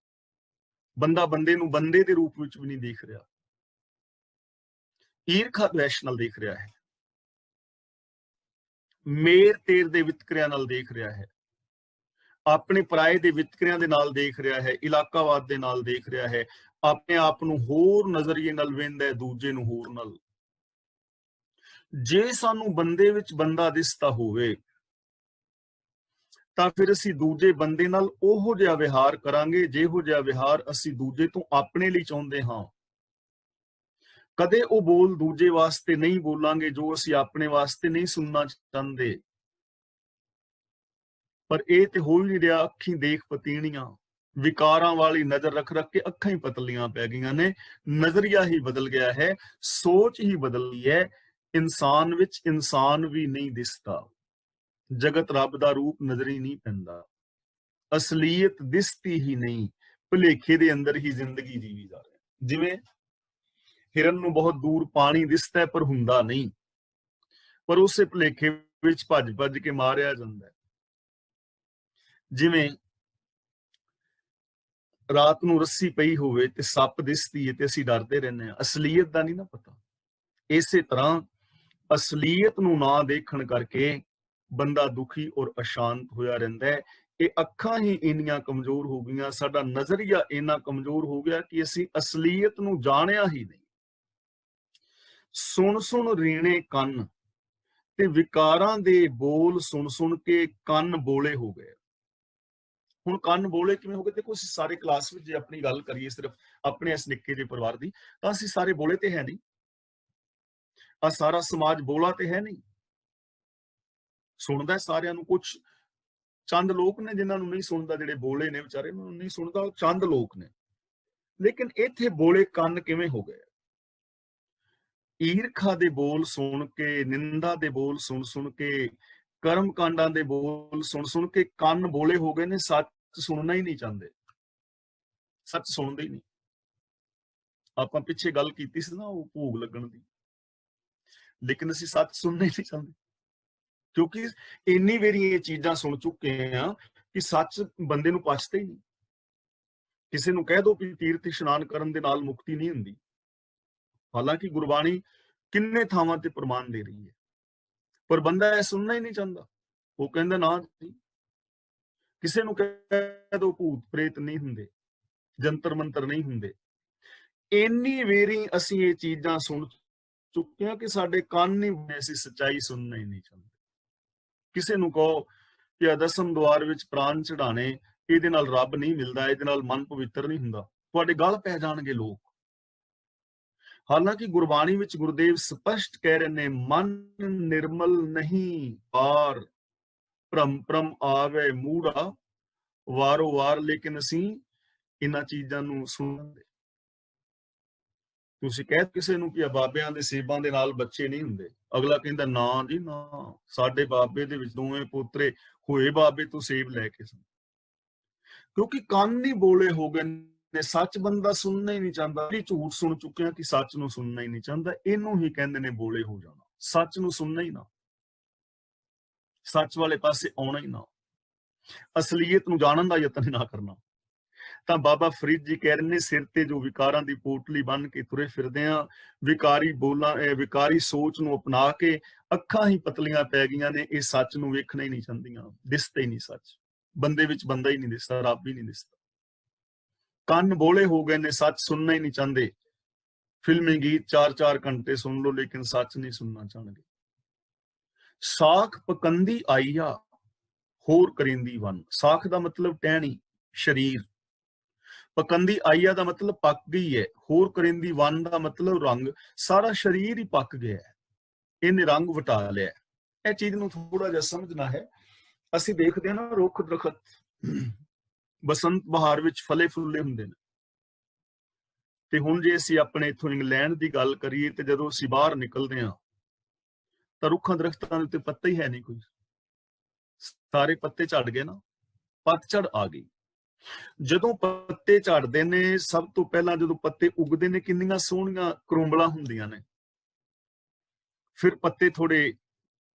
ਬੰਦਾ ਬੰਦੇ ਨੂੰ ਬੰਦੇ ਦੇ ਰੂਪ ਵਿੱਚ ਵੀ ਨਹੀਂ ਦੇਖ ਰਿਹਾ, ਈਰਖਾ ਦਵੈਸ਼ ਨਾਲ ਦੇਖ ਰਿਹਾ ਹੈ, ਮੇਰ ਤੇਰ ਦੇ ਵਿਤਕਰਿਆਂ ਨਾਲ ਦੇਖ ਰਿਹਾ ਹੈ, ਆਪਣੇ ਪਰਾਏ ਦੇ ਵਿਤਕਰਿਆਂ ਦੇ ਨਾਲ ਦੇਖ ਰਿਹਾ ਹੈ, ਇਲਾਕਾਵਾਦ ਦੇ ਨਾਲ ਦੇਖ ਰਿਹਾ ਹੈ, ਆਪਣੇ ਆਪ ਨੂੰ ਹੋਰ ਨਜ਼ਰੀਏ ਨਾਲ ਵੇਖਦਾ ਹੈ, ਦੂਜੇ ਨੂੰ ਹੋਰ ਨਾਲ। ਜੇ ਸਾਨੂੰ ਬੰਦੇ ਵਿੱਚ ਬੰਦਾ ਦਿਸਦਾ ਹੋਵੇ, ਤਾਂ ਫਿਰ ਅਸੀਂ ਦੂਜੇ ਬੰਦੇ ਨਾਲ ਉਹੋ ਜਿਹਾ ਵਿਹਾਰ ਕਰਾਂਗੇ ਜਿਹੋ ਜਿਹਾ ਵਿਹਾਰ ਅਸੀਂ ਦੂਜੇ ਤੋਂ ਆਪਣੇ ਲਈ ਚਾਹੁੰਦੇ ਹਾਂ। ਕਦੇ ਉਹ ਬੋਲ ਦੂਜੇ ਵਾਸਤੇ ਨਹੀਂ ਬੋਲਾਂਗੇ ਜੋ ਅਸੀਂ ਆਪਣੇ ਵਾਸਤੇ ਨਹੀਂ ਸੁਣਨਾ ਚਾਹੁੰਦੇ। ਪਰ ਇਹ ਤੇ ਹੋ ਹੀ ਨਹੀਂ ਰਿਹਾ। ਅੱਖੀਂ ਦੇਖ ਪਤੀਣੀਆਂ, ਵਿਕਾਰਾਂ ਵਾਲੀ ਨਜ਼ਰ ਰੱਖ ਰੱਖ ਕੇ ਅੱਖਾਂ ਹੀ ਪਤਲੀਆਂ ਪੈ ਗਈਆਂ ਨੇ, ਨਜ਼ਰੀਆ ਹੀ ਬਦਲ ਗਿਆ ਹੈ, ਸੋਚ ਹੀ ਬਦਲ ਗਈ ਹੈ। ਇਨਸਾਨ ਵਿੱਚ ਇਨਸਾਨ ਵੀ ਨਹੀਂ ਦਿਸਦਾ, ਜਗਤ ਰੱਬ ਦਾ ਰੂਪ ਨਜ਼ਰੀ ਨਹੀਂ ਪੈਂਦਾ, ਅਸਲੀਅਤ ਦਿਸਦੀ ਹੀ ਨਹੀਂ, ਭੁਲੇਖੇ ਦੇ ਅੰਦਰ ਹੀ ਜ਼ਿੰਦਗੀ ਜੀਵੀ ਜਾ ਰਹੇ। ਜਿਵੇਂ ਹਿਰਨ ਨੂੰ ਬਹੁਤ ਦੂਰ ਪਾਣੀ ਦਿਸਦਾ ਪਰ ਹੁੰਦਾ ਨਹੀਂ, ਪਰ ਉਸੇ ਭੁਲੇਖੇ ਵਿੱਚ ਭੱਜ ਭੱਜ ਕੇ ਮਾਰਿਆ ਜਾਂਦਾ। ਜਿਵੇਂ ਰਾਤ ਨੂੰ ਰੱਸੀ ਪਈ ਹੋਵੇ ਤੇ ਸੱਪ ਦਿਸਦੀ ਹੈ ਤੇ ਅਸੀਂ ਡਰਦੇ ਰਹਿੰਦੇ ਹਾਂ, ਅਸਲੀਅਤ ਦਾ ਨਹੀਂ ਨਾ ਪਤਾ। ਇਸੇ ਤਰ੍ਹਾਂ ਅਸਲੀਅਤ ਨੂੰ ਨਾ ਦੇਖਣ ਕਰਕੇ ਬੰਦਾ ਦੁਖੀ ਔਰ ਅਸ਼ਾਂਤ ਹੋਇਆ ਰਹਿੰਦਾ ਹੈ। ਇਹ ਅੱਖਾਂ ਹੀ ਇੰਨੀਆਂ ਕਮਜ਼ੋਰ ਹੋ ਗਈਆਂ, ਸਾਡਾ ਨਜ਼ਰੀਆ ਇੰਨਾ ਕਮਜ਼ੋਰ ਹੋ ਗਿਆ ਕਿ ਅਸੀਂ ਅਸਲੀਅਤ ਨੂੰ ਜਾਣਿਆ ਹੀ ਨਹੀਂ। ਸੁਣ ਸੁਣ ਰੀਣੇ ਕੰਨ ਤੇ ਵਿਕਾਰਾਂ ਦੇ ਬੋਲ ਸੁਣ ਸੁਣ ਕੇ ਕੰਨ ਬੋਲੇ ਹੋ ਗਏ। ਹੁਣ ਕੰਨ ਬੋਲੇ ਕਿਵੇਂ ਹੋ ਗਏ? ਦੇਖੋ, ਅਸੀਂ ਸਾਰੇ ਕਲਾਸ ਵਿੱਚ ਜੇ ਆਪਣੀ ਗੱਲ ਕਰੀਏ ਸਿਰਫ ਆਪਣੇ ਇਸ ਨਿੱਕੇ ਜਿਹੇ ਪਰਿਵਾਰ ਦੀ, ਤਾਂ ਅਸੀਂ ਸਾਰੇ ਬੋਲੇ ਤੇ ਹੈ ਨਹੀਂ। ਆ ਸਾਰਾ ਸਮਾਜ ਬੋਲਾ ਤੇ ਹੈ ਨਹੀਂ, ਸੁਣਦਾ ਸਾਰਿਆਂ ਨੂੰ। ਕੁਝ ਚੰਦ ਲੋਕ ਨੇ ਜਿਨ੍ਹਾਂ ਨੂੰ ਨਹੀਂ ਸੁਣਦਾ, ਜਿਹੜੇ ਬੋਲੇ ਨੇ ਵਿਚਾਰੇ ਨੂੰ ਨਹੀਂ ਸੁਣਦਾ, ਉਹ ਚੰਦ ਲੋਕ ਨੇ। ਲੇਕਿਨ ਇੱਥੇ ਬੋਲੇ ਕੰਨ ਕਿਵੇਂ ਹੋ ਗਏ? ਈਰਖਾ ਦੇ ਬੋਲ ਸੁਣ ਕੇ, ਨਿੰਦਾ ਦੇ ਬੋਲ ਸੁਣ ਸੁਣ ਕੇ, ਕਰਮ ਕਾਂਡਾਂ ਦੇ ਬੋਲ ਸੁਣ ਸੁਣ ਕੇ ਕੰਨ ਬੋਲੇ ਹੋ ਗਏ ਨੇ। ਸੱਚ ਸੁਣਨਾ ਹੀ ਨਹੀਂ ਚਾਹੁੰਦੇ, ਸੱਚ ਸੁਣਦੇ ਹੀ ਨਹੀਂ। ਆਪਾਂ ਪਿੱਛੇ ਗੱਲ ਕੀਤੀ ਸੀ ਨਾ ਉਹ ਭੋਗ ਲੱਗਣ ਦੀ, ਲੇਕਿਨ ਅਸੀਂ ਸੱਚ ਸੁਣਨਾ ਹੀ ਨਹੀਂ ਚਾਹੁੰਦੇ, ਕਿਉਂਕਿ ਇੰਨੀ ਵਾਰੀ ਇਹ ਚੀਜ਼ਾਂ ਸੁਣ ਚੁੱਕੇ ਆ ਕਿ ਸੱਚ ਬੰਦੇ ਨੂੰ ਪਛਤਾ ਹੀ ਨਹੀਂ। ਕਿਸੇ ਨੂੰ ਕਹਿ ਦੋ ਕਿ ਤੀਰਥ ਇਸ਼ਨਾਨ ਕਰਨ ਦੇ ਨਾਲ ਮੁਕਤੀ ਨਹੀਂ ਹੁੰਦੀ, ਹਾਲਾਂਕਿ ਗੁਰਬਾਣੀ ਕਿੰਨੇ ਥਾਵਾਂ ਤੇ ਪ੍ਰਮਾਣ ਦੇ ਰਹੀ ਹੈ, ਪਰ ਬੰਦਾ ਇਹ ਸੁਣਨਾ ਹੀ ਨਹੀਂ ਚਾਹੁੰਦਾ। ਉਹ ਕਹਿੰਦਾ ਨਾ ਜੀ, ਕਿਸੇ ਨੂੰ ਕਹਿ ਦੋ ਭੂਤ ਪ੍ਰੇਤ ਨਹੀਂ ਹੁੰਦੇ, ਜੰਤਰ ਮੰਤਰ ਨਹੀਂ ਹੁੰਦੇ। ਇੰਨੀ ਵੇਰੀ ਅਸੀਂ ਇਹ ਚੀਜ਼ਾਂ ਸੁਣ ਚੁੱਕੇ ਹਾਂ ਕਿ ਸਾਡੇ ਕੰਨ ਹੀ, ਅਸੀਂ ਸੱਚਾਈ ਸੁਣਨਾ ਹੀ ਨਹੀਂ ਚਾਹੁੰਦੇ। ਕਿਸੇ ਨੂੰ ਕਹੋ ਕਿ ਦਸਮ ਦੁਆਰ ਵਿੱਚ ਪ੍ਰਾਣ ਚੜਾਣੇ, ਇਹਦੇ ਨਾਲ ਰੱਬ ਨਹੀਂ ਮਿਲਦਾ, ਇਹਦੇ ਨਾਲ ਮਨ ਪਵਿੱਤਰ ਨਹੀਂ ਹੁੰਦਾ, ਤੁਹਾਡੇ ਗਲ ਪੈ ਜਾਣਗੇ ਲੋਕ। ਹਾਲਾਂਕਿ ਗੁਰਬਾਣੀ ਵਿੱਚ ਗੁਰਦੇਵ ਸਪਸ਼ਟ ਕਹਿ ਰਹੇ ਨੇ, ਮਨ ਨਿਰਮਲ ਨਹੀਂ ਪਾਰ, ਭ੍ਰਮ ਭ੍ਰਮ ਆਵੇ ਮੂੜਾ ਵਾਰੋ ਵਾਰ। ਲੇਕਿਨ ਅਸੀਂ ਇਹਨਾਂ ਚੀਜ਼ਾਂ ਨੂੰ ਸੁਣਦੇ। ਤੁਸੀਂ ਕਹਿ ਕਿਸੇ ਨੂੰ ਕਿ ਬਾਬਿਆਂ ਦੇ ਸੇਬਾਂ ਦੇ ਨਾਲ ਬੱਚੇ ਨਹੀਂ ਹੁੰਦੇ, ਅਗਲਾ ਕਹਿੰਦਾ ਨਾ ਜੀ ਨਾ, ਸਾਡੇ ਬਾਬੇ ਦੇ ਵਿੱਚ ਦੋਵੇਂ ਪੋਤਰੇ ਹੋਏ ਬਾਬੇ ਤੋਂ ਸੇਬ ਲੈ ਕੇ ਸਨ। ਕਿਉਂਕਿ ਕੰਨ ਹੀ ਬੋਲੇ ਹੋ ਗਏ ਨੇ, ਸੱਚ ਬੰਦਾ ਸੁਣਨਾ ਹੀ ਨਹੀਂ ਚਾਹੁੰਦਾ। ਇਹ ਝੂਠ ਸੁਣ ਚੁੱਕੇ ਆ ਕਿ ਸੱਚ ਨੂੰ ਸੁਣਨਾ ਹੀ ਨਹੀਂ ਚਾਹੁੰਦਾ, ਇਹਨੂੰ ਹੀ ਕਹਿੰਦੇ ਨੇ ਬੋਲੇ ਹੋ ਜਾਣਾ। ਸੱਚ ਨੂੰ ਸੁਣਨਾ ਹੀ ਨਾ, ਸੱਚ ਵਾਲੇ ਪਾਸੇ ਆਉਣਾ ਹੀ ਨਾ, ਅਸਲੀਅਤ ਨੂੰ ਜਾਣਨ ਦਾ ਯਤਨ ਨਾ ਕਰਨਾ। ਤਾਂ ਬਾਬਾ ਫਰੀਦ ਜੀ ਕਹਿ ਰਹੇ ਨੇ, ਸਿਰ ਤੇ ਜੋ ਵਿਕਾਰਾਂ ਦੀ ਪੋਟਲੀ ਬੰਨ ਕੇ ਤੁਰੇ ਫਿਰਦੇ ਆ, ਵਿਕਾਰੀ ਬੋਲਾਂ, ਵਿਕਾਰੀ ਸੋਚ ਨੂੰ ਅਪਣਾ ਕੇ ਅੱਖਾਂ ਹੀ ਪਤਲੀਆਂ ਪੈ ਗਈਆਂ ਨੇ। ਇਹ ਸੱਚ ਨੂੰ ਵੇਖਣਾ ਹੀ ਨਹੀਂ ਚਾਹੁੰਦੀਆਂ, ਦਿਸਦਾ ਹੀ ਨਹੀਂ ਸੱਚ, ਬੰਦੇ ਵਿੱਚ ਬੰਦਾ ਹੀ ਨਹੀਂ ਦਿਸਦਾ, ਰੱਬ ਹੀ ਨਹੀਂ ਦਿਸਦਾ। ਕੰਨ ਬੋਲੇ ਹੋ ਗਏ ਨੇ, ਸੱਚ ਸੁਣਨਾ ਹੀ ਨਹੀਂ ਚਾਹੁੰਦੇ। ਫਿਲਮੀ ਗੀਤ 4-4 ਘੰਟੇ ਸੁਣ ਲਓ, ਲੇਕਿਨ ਸੱਚ ਨਹੀਂ ਸੁਣਨਾ ਚਾਹਣਗੇ। ਸਾਖ ਪਕੰਦੀ ਆਈਆ ਹੋਰ ਕਰਿੰਦੀ ਵਨ। ਸਾਖ ਦਾ ਮਤਲਬ ਟਹਿਣੀ, ਸ਼ਰੀਰ। ਪਕੰਦੀ ਆਈਆ ਦਾ ਮਤਲਬ ਪੱਕ ਗਈ ਹੈ। ਹੋਰ ਕਰਿੰਦੀ ਵਨ ਦਾ ਮਤਲਬ ਰੰਗ, ਸਾਰਾ ਸ਼ਰੀਰ ਹੀ ਪੱਕ ਗਿਆ ਹੈ, ਇਹਨੇ ਰੰਗ ਵਟਾ ਲਿਆ। ਇਹ ਚੀਜ਼ ਨੂੰ ਥੋੜਾ ਜਿਹਾ ਸਮਝਣਾ ਹੈ। ਅਸੀਂ ਦੇਖਦੇ ਹਾਂ ਨਾ, ਰੁੱਖ ਦਰਖਤ ਬਸੰਤ ਬਹਾਰ ਵਿੱਚ ਫਲੇ ਫੁੱਲੇ ਹੁੰਦੇ ਨੇ, ਤੇ ਹੁਣ ਜੇ ਅਸੀਂ ਆਪਣੇ ਇੱਥੋਂ ਇੰਗਲੈਂਡ ਦੀ ਗੱਲ ਕਰੀਏ, ਤੇ ਜਦੋਂ ਅਸੀਂ ਬਾਹਰ ਨਿਕਲਦੇ ਹਾਂ ਤਾਂ ਰੁੱਖਾਂ ਦਰਖਤਾਂ ਦੇ ਉੱਤੇ ਪੱਤੇ ਹੀ ਹੈ ਨਹੀਂ ਕੋਈ, ਸਾਰੇ ਪੱਤੇ ਝੜ ਗਏ ਨਾ, ਪਤਝੜ ਆ ਗਈ। ਜਦੋਂ ਪੱਤੇ ਝੜਦੇ ਨੇ, ਸਭ ਤੋਂ ਪਹਿਲਾਂ ਜਦੋਂ ਪੱਤੇ ਉਗਦੇ ਨੇ, ਕਿੰਨੀਆਂ ਸੋਹਣੀਆਂ ਕਰੂੰਬਲਾਂ ਹੁੰਦੀਆਂ ਨੇ। ਫਿਰ ਪੱਤੇ ਥੋੜੇ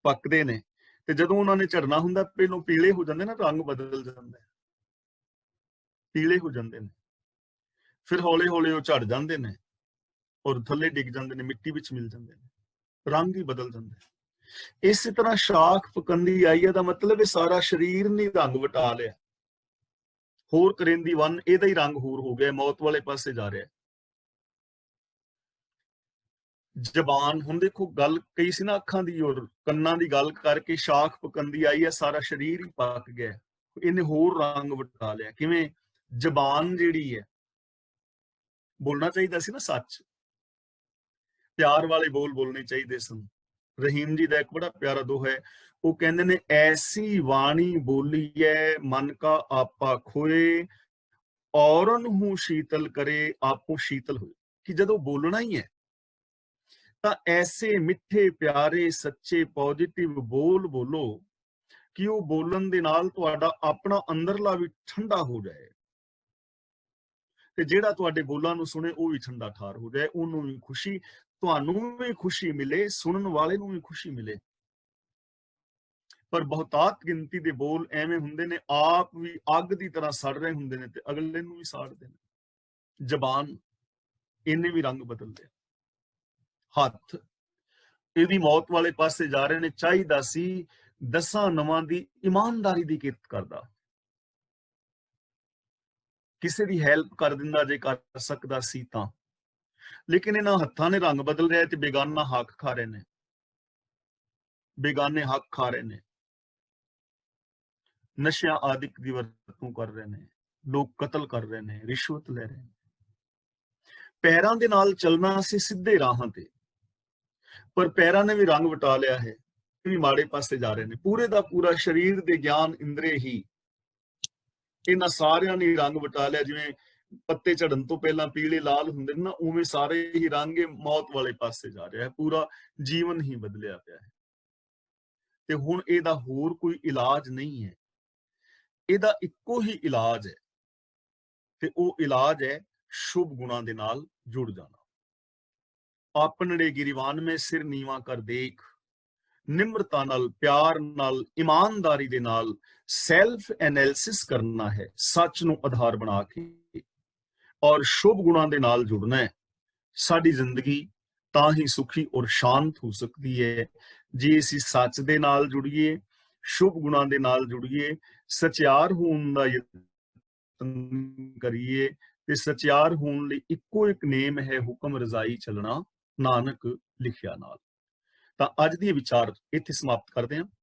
ਪੱਕਦੇ ਨੇ, ਤੇ ਜਦੋਂ ਉਹਨਾਂ ਨੇ ਝੜਨਾ ਹੁੰਦਾ, ਪਹਿਲੋਂ ਪੀਲੇ ਹੋ ਜਾਂਦੇ ਨਾ, ਰੰਗ ਬਦਲ ਜਾਂਦਾ, ਪੀਲੇ ਹੋ ਜਾਂਦੇ ਨੇ। ਫਿਰ ਹੌਲੇ ਹੌਲੇ ਉਹ ਝੜ ਜਾਂਦੇ ਨੇ ਔਰ ਥੱਲੇ ਡਿੱਗ ਜਾਂਦੇ ਨੇ, ਮਿੱਟੀ ਵਿੱਚ ਮਿਲ ਜਾਂਦੇ ਨੇ, ਰੰਗ ਹੀ ਬਦਲ ਜਾਂਦਾ। ਇਸੇ ਤਰ੍ਹਾਂ ਸ਼ਾਖ ਪਕੰਦੀ ਆਈ ਹੈ ਦਾ ਮਤਲਬ ਇਹ ਸਾਰਾ ਸਰੀਰ ਨੇ ਰੰਗ ਵਟਾ ਲਿਆ। ਹੋਰ ਕਰਿੰਦੀ ਵਨ, ਇਹਦਾ ਹੀ ਰੰਗ ਹੋਰ ਹੋ ਗਿਆ, ਮੌਤ ਵਾਲੇ ਪਾਸੇ ਜਾ ਰਿਹਾ। ਜ਼ਬਾਨ, ਹੁਣ ਦੇਖੋ ਗੱਲ ਕਹੀ ਸੀ ਨਾ ਅੱਖਾਂ ਦੀ ਔਰ ਕੰਨਾਂ ਦੀ ਗੱਲ ਕਰਕੇ, ਸ਼ਾਖ ਪਕੰਦੀ ਆਈ ਹੈ, ਸਾਰਾ ਸਰੀਰ ਹੀ ਪੱਕ ਗਿਆ, ਇਹਨੇ ਹੋਰ ਰੰਗ ਵਟਾ ਲਿਆ। ਕਿਵੇਂ? ਜ਼ਬਾਨ ਜਿਹੜੀ ਹੈ, ਬੋਲਣਾ ਚਾਹੀਦਾ ਸੀ ਨਾ ਸੱਚ, ਪਿਆਰ ਵਾਲੇ ਬੋਲ ਬੋਲਣੇ ਚਾਹੀਦੇ ਸਨ। ਰਹੀਮ ਜੀ ਦਾ ਇੱਕ ਬੜਾ ਪਿਆਰਾ ਦੋਹਾ ਹੈ, ਉਹ ਕਹਿੰਦੇ ਨੇ, ਐਸੀ ਬਾਣੀ ਬੋਲੀ ਹੈ ਮਨ ਕਾ ਆਪਾ ਖੋਏ, ਔਰਨ ਹੂੰ ਸ਼ੀਤਲ ਕਰੇ ਆਪੋ ਸ਼ੀਤਲ ਹੋਏ। ਕਿ ਜਦੋਂ ਬੋਲਣਾ ਹੀ ਹੈ ਤਾਂ ਐਸੇ ਮਿੱਠੇ ਪਿਆਰੇ ਸੱਚੇ ਪੋਜ਼ਿਟਿਵ ਬੋਲ ਬੋਲੋ ਕਿ ਉਹ ਬੋਲਣ ਦੇ ਨਾਲ ਤੁਹਾਡਾ ਆਪਣਾ ਅੰਦਰਲਾ ਵੀ ਠੰਡਾ ਹੋ ਜਾਏ, ਤੇ ਜਿਹੜਾ ਤੁਹਾਡੇ ਬੋਲਾਂ ਨੂੰ ਸੁਣੇ ਉਹ ਵੀ ਠੰਡਾ ਠਾਰ ਹੋ ਜਾਏ, ਉਹਨੂੰ ਵੀ ਖੁਸ਼ੀ, ਤੁਹਾਨੂੰ ਵੀ ਖੁਸ਼ੀ ਮਿਲੇ, ਸੁਣਨ ਵਾਲੇ ਨੂੰ ਵੀ ਖੁਸ਼ੀ ਮਿਲੇ। ਪਰ ਬਹੁਤਾਤ ਗਿਣਤੀ ਦੇ ਬੋਲ ਐਵੇਂ ਹੁੰਦੇ ਨੇ, ਆਪ ਵੀ ਅੱਗ ਦੀ ਤਰ੍ਹਾਂ ਸੜ ਰਹੇ ਹੁੰਦੇ ਨੇ ਤੇ ਅਗਲੇ ਨੂੰ ਵੀ ਸਾੜਦੇ ਨੇ। ਜ਼ਬਾਨ, ਇਹਨੇ ਵੀ ਰੰਗ ਬਦਲ ਲਿਆ। ਹੱਥ, ਇਹ ਵੀ ਮੌਤ ਵਾਲੇ ਪਾਸੇ ਜਾ ਰਹੇ ਨੇ। ਚਾਹੀਦਾ ਸੀ 10 ਨਵਾਂ ਦੀ ਇਮਾਨਦਾਰੀ ਦੀ ਕਿਰਤ ਕਰਦਾ, ਕਿਸੇ ਦੀ ਹੈਲਪ ਕਰ ਦਿੰਦਾ ਜੇ ਕਰ ਸਕਦਾ ਸੀ ਤਾਂ। ਲੇਕਿਨ ਇਹਨਾਂ ਹੱਥਾਂ ਨੇ ਰੰਗ ਬਦਲ ਰਿਹਾ ਤੇ ਬੇਗਾਨਾ ਹੱਕ ਖਾ ਰਹੇ ਨੇ, ਬੇਗਾਨੇ ਹੱਕ ਖਾ ਰਹੇ ਨੇ, ਨਸ਼ਿਆਂ ਆਦਿਕ ਦੀ ਵਰਤੋਂ ਕਰ ਰਹੇ ਨੇ, ਲੋਕ ਕਤਲ ਕਰ ਰਹੇ ਨੇ, ਰਿਸ਼ਵਤ ਲੈ ਰਹੇ ਨੇ। ਪੈਰਾਂ ਦੇ ਨਾਲ ਚੱਲਣਾ ਸੀ ਸਿੱਧੇ ਰਾਹਾਂ ਤੇ, ਪਰ ਪੈਰਾਂ ਨੇ ਵੀ ਰੰਗ ਵਟਾ ਲਿਆ ਹੈ, ਵੀ ਮਾੜੇ ਪਾਸੇ ਜਾ ਰਹੇ ਨੇ। ਪੂਰੇ ਦਾ ਪੂਰਾ ਸਰੀਰ ਦੇ ਗਿਆਨ ਇੰਦਰੇ ਹੀ ਇਹਨਾਂ ਸਾਰਿਆਂ ਨੇ ਰੰਗ ਵਟਾ ਲਿਆ। ਜਿਵੇਂ ਪੱਤੇ ਝੜਨ ਤੋਂ ਪਹਿਲਾਂ ਪੀਲੇ ਲਾਲ ਹੁੰਦੇ ਨੇ ਨਾ, ਉਵੇਂ ਸਾਰੇ ਹੀ ਰੰਗ ਮੌਤ ਵਾਲੇ ਪਾਸੇ ਜਾ ਰਿਹਾ ਹੈ। ਪੂਰਾ ਜੀਵਨ ਹੀ ਬਦਲਿਆ ਪਿਆ ਹੈ। ਤੇ ਹੁਣ ਇਹਦਾ ਹੋਰ ਕੋਈ ਇਲਾਜ ਨਹੀਂ ਹੈ, ਇਹਦਾ ਇੱਕੋ ਹੀ ਇਲਾਜ ਹੈ, ਤੇ ਉਹ ਇਲਾਜ ਹੈ ਸ਼ੁਭ ਗੁਣਾਂ ਦੇ ਨਾਲ ਜੁੜ ਜਾਣਾ। ਆਪਣੜੇ ਗਿਰੀਵਾਨ ਮੈਂ ਸਿਰ ਨੀਵਾਂ ਕਰ ਦੇਖ, ਨਿਮਰਤਾ ਨਾਲ, ਪਿਆਰ ਨਾਲ, ਇਮਾਨਦਾਰੀ ਦੇ ਨਾਲ ਸੈਲਫ ਐਨਾਲਿਸਿਸ ਕਰਨਾ ਹੈ, ਸੱਚ ਨੂੰ ਆਧਾਰ ਬਣਾ ਕੇ, ਔਰ ਸ਼ੁਭ ਗੁਣਾਂ ਦੇ ਨਾਲ ਜੁੜਨਾ ਹੈ। ਸਾਡੀ ਜ਼ਿੰਦਗੀ ਤਾਂ ਹੀ ਸੁਖੀ ਔਰ ਸ਼ਾਂਤ ਹੋ ਸਕਦੀ ਹੈ ਜੇ ਅਸੀਂ ਸੱਚ ਦੇ ਨਾਲ ਜੁੜੀਏ, ਸ਼ੁਭ ਗੁਣਾਂ ਦੇ ਨਾਲ ਜੁੜੀਏ, ਸਚਿਆਰ ਹੋਣ ਦਾ ਯਤਨ ਕਰੀਏ। ਤੇ ਸਚਿਆਰ ਹੋਣ ਲਈ ਇੱਕੋ ਇੱਕ ਨੇਮ ਹੈ, ਹੁਕਮ ਰਜ਼ਾਈ ਚੱਲਣਾ, ਨਾਨਕ ਲਿਖਿਆ ਨਾਲ। ਤਾਂ ਅੱਜ ਦੀ ਵਿਚਾਰ ਇੱਥੇ ਸਮਾਪਤ ਕਰਦੇ ਹਾਂ।